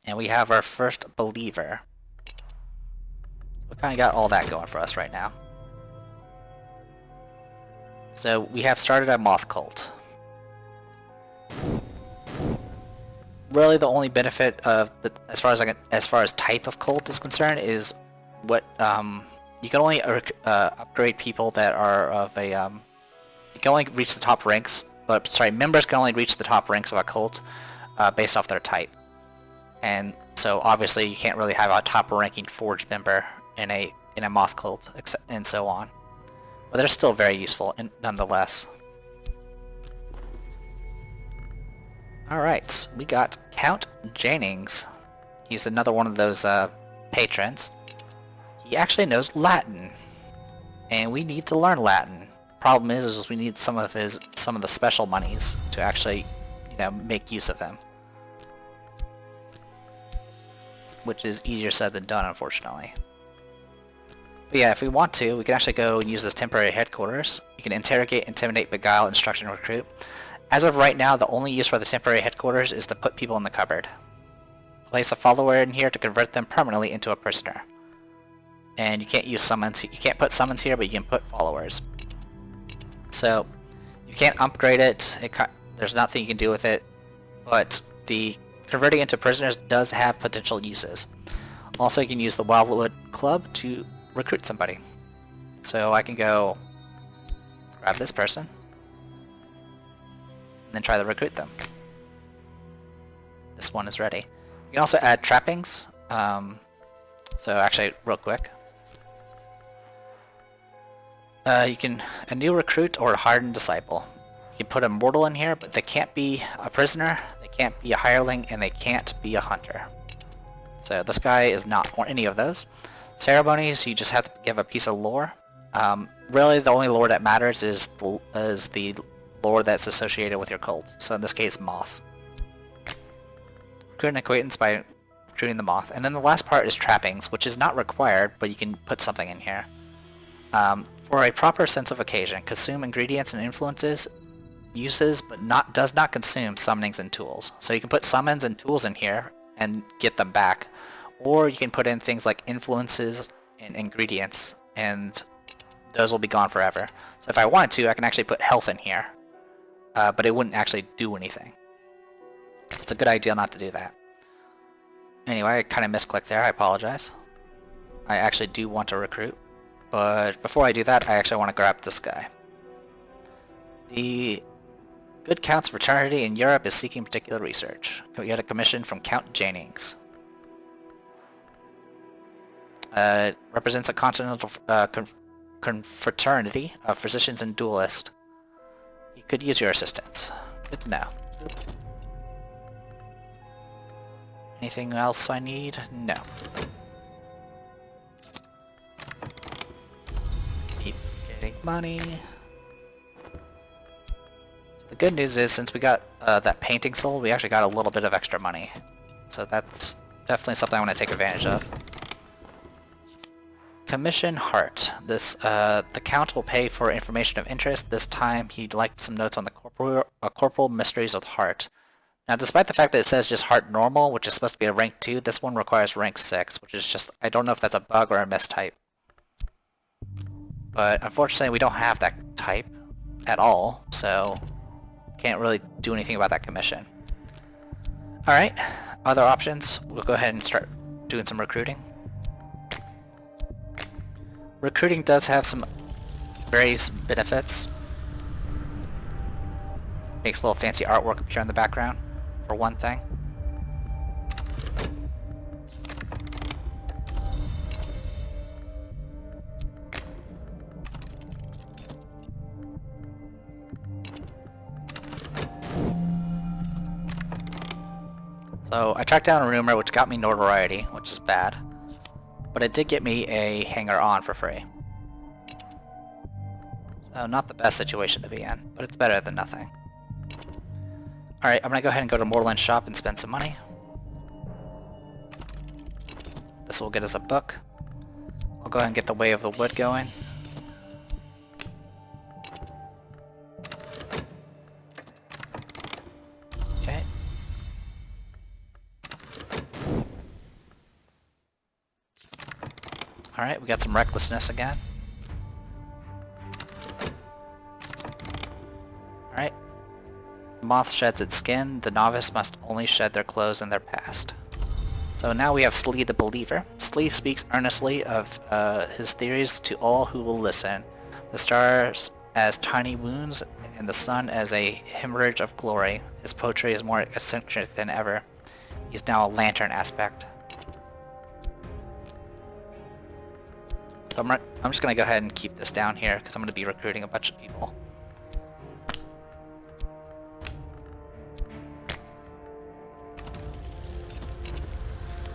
And we have our first believer. We kind of got all that going for us right now. So we have started a moth cult. Really, the only benefit of as far as type of cult is concerned is what you can only upgrade people that are of a you can only reach the top ranks. But sorry, members can only reach the top ranks of a cult based off their type. And so obviously you can't really have a top ranking forge member in a moth cult, and so on. But they're still very useful, nonetheless. Alright, we got Count Jennings. He's another one of those patrons. He actually knows Latin, and we need to learn Latin. Problem is we need some of the special monies to actually, make use of them. Which is easier said than done, unfortunately. But yeah, if we want to, we can actually go and use this temporary headquarters. You can interrogate, intimidate, beguile, instruct, and recruit. As of right now, the only use for the temporary headquarters is to put people in the cupboard. Place a follower in here to convert them permanently into a prisoner. And you can't use summons. You can't put summons here, but you can put followers. So you can't upgrade it. There's nothing you can do with it. But the converting into prisoners does have potential uses. Also, you can use the Wildwood Club to recruit somebody. So I can go grab this person and then try to recruit them. This one is ready. You can also add trappings. So actually, real quick. You can a new recruit or a hardened disciple. You can put a mortal in here, but they can't be a prisoner, they can't be a hireling, and they can't be a hunter. So this guy is not any of those. Ceremonies, you just have to give a piece of lore. Really, the only lore that matters is the lore that's associated with your cult. So in this case, Moth. Recruit an acquaintance by recruiting the Moth. And then the last part is trappings, which is not required, but you can put something in here. For a proper sense of occasion, consume ingredients and influences, uses, but does not consume summonings and tools. So you can put summons and tools in here and get them back, or you can put in things like influences and ingredients, and those will be gone forever. So if I wanted to, I can actually put health in here, but it wouldn't actually do anything. So it's a good idea not to do that. Anyway, I kind of misclicked there, I apologize. I actually do want to recruit, but before I do that, I actually want to grab this guy. The Good Count's fraternity in Europe is seeking particular research. We get a commission from Count Jennings. Represents a continental confraternity of physicians and duelists. He could use your assistance. Good to know. Anything else I need? No. Keep getting money. The good news is, since we got that painting sold, we actually got a little bit of extra money. So that's definitely something I want to take advantage of. Commission Heart. This, the Count will pay for information of interest. This time he'd like some notes on the corporal mysteries of Heart. Now, despite the fact that it says just Heart Normal, which is supposed to be a rank 2, this one requires rank 6, which is just, I don't know if that's a bug or a mistype. But unfortunately, we don't have that type at all, so can't really do anything about that commission. Alright, other options. We'll go ahead and start doing some recruiting. Recruiting does have some various benefits. Makes a little fancy artwork appear in the background, for one thing. So I tracked down a rumor which got me notoriety, which is bad. But it did get me a hanger-on for free. So not the best situation to be in, but it's better than nothing. Alright, I'm gonna go ahead and go to Moreland's shop and spend some money. This will get us a book. I'll go ahead and get the Way of the Wood going. Okay. Alright, we got some recklessness again. Alright. Moth sheds its skin. The novice must only shed their clothes in their past. So now we have Slee the Believer. Slee speaks earnestly of his theories to all who will listen. The stars as tiny wounds, and the sun as a hemorrhage of glory. His poetry is more eccentric than ever. He's now a lantern aspect. So I'm just going to go ahead and keep this down here, because I'm going to be recruiting a bunch of people.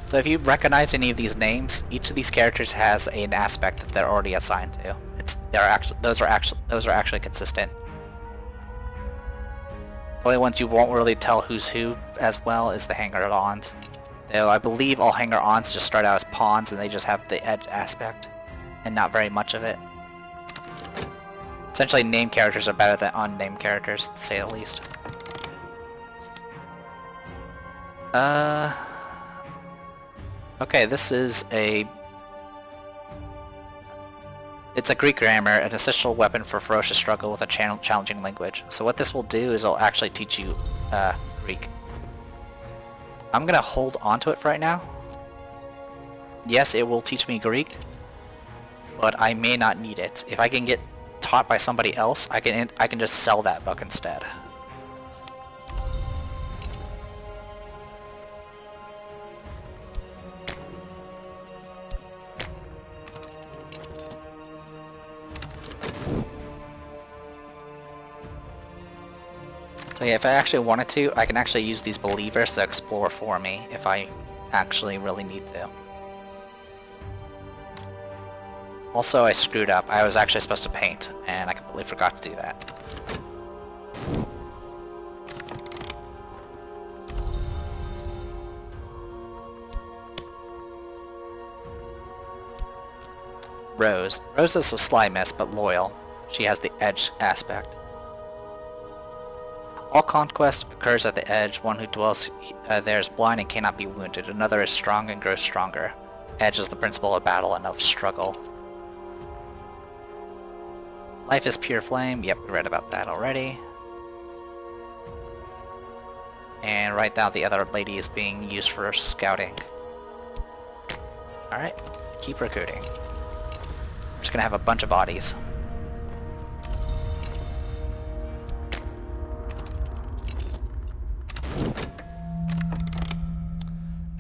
So if you recognize any of these names, each of these characters has an aspect that they're already assigned to. Those are actually consistent. The only ones you won't really tell who's who as well is the hanger-ons. Though I believe all hanger-ons just start out as pawns and they just have the edge aspect, and not very much of it. Essentially, named characters are better than unnamed characters, to say the least. Okay, this is it's a Greek grammar, an essential weapon for ferocious struggle with a challenging language. So what this will do is it'll actually teach you Greek. I'm gonna hold on to it for right now. Yes, it will teach me Greek, but I may not need it. If I can get taught by somebody else, I can just sell that book instead. So yeah, if I actually wanted to, I can actually use these believers to explore for me if I actually really need to. Also, I screwed up. I was actually supposed to paint, and I completely forgot to do that. Rose. Rose is a sly miss, but loyal. She has the edge aspect. All conquest occurs at the edge. One who dwells there is blind and cannot be wounded. Another is strong and grows stronger. Edge is the principle of battle and of struggle. Life is pure flame. Yep, we read about that already. And right now the other lady is being used for scouting. Alright, keep recruiting. I'm just gonna have a bunch of bodies.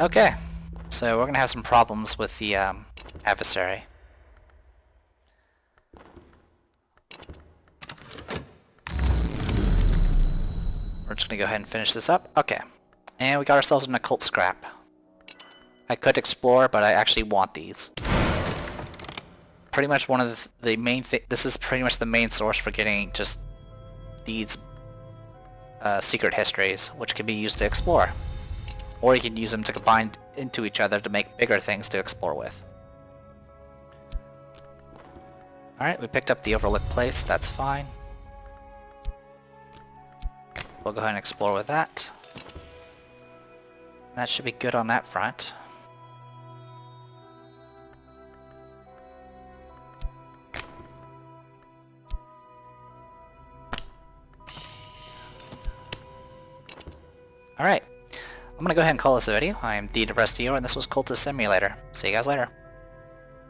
Okay, so we're gonna have some problems with the adversary. We're just gonna go ahead and finish this up. Okay, and we got ourselves an occult scrap. I could explore, but I actually want these. Pretty much one of the main this is pretty much the main source for getting just these secret histories, which can be used to explore. Or you can use them to combine into each other to make bigger things to explore with. Alright, we picked up the overlooked place, that's fine. We'll go ahead and explore with that. That should be good on that front. Alright, I'm gonna go ahead and call this a video. I am the Depressed Hero, and this was Cultist Simulator. See you guys later.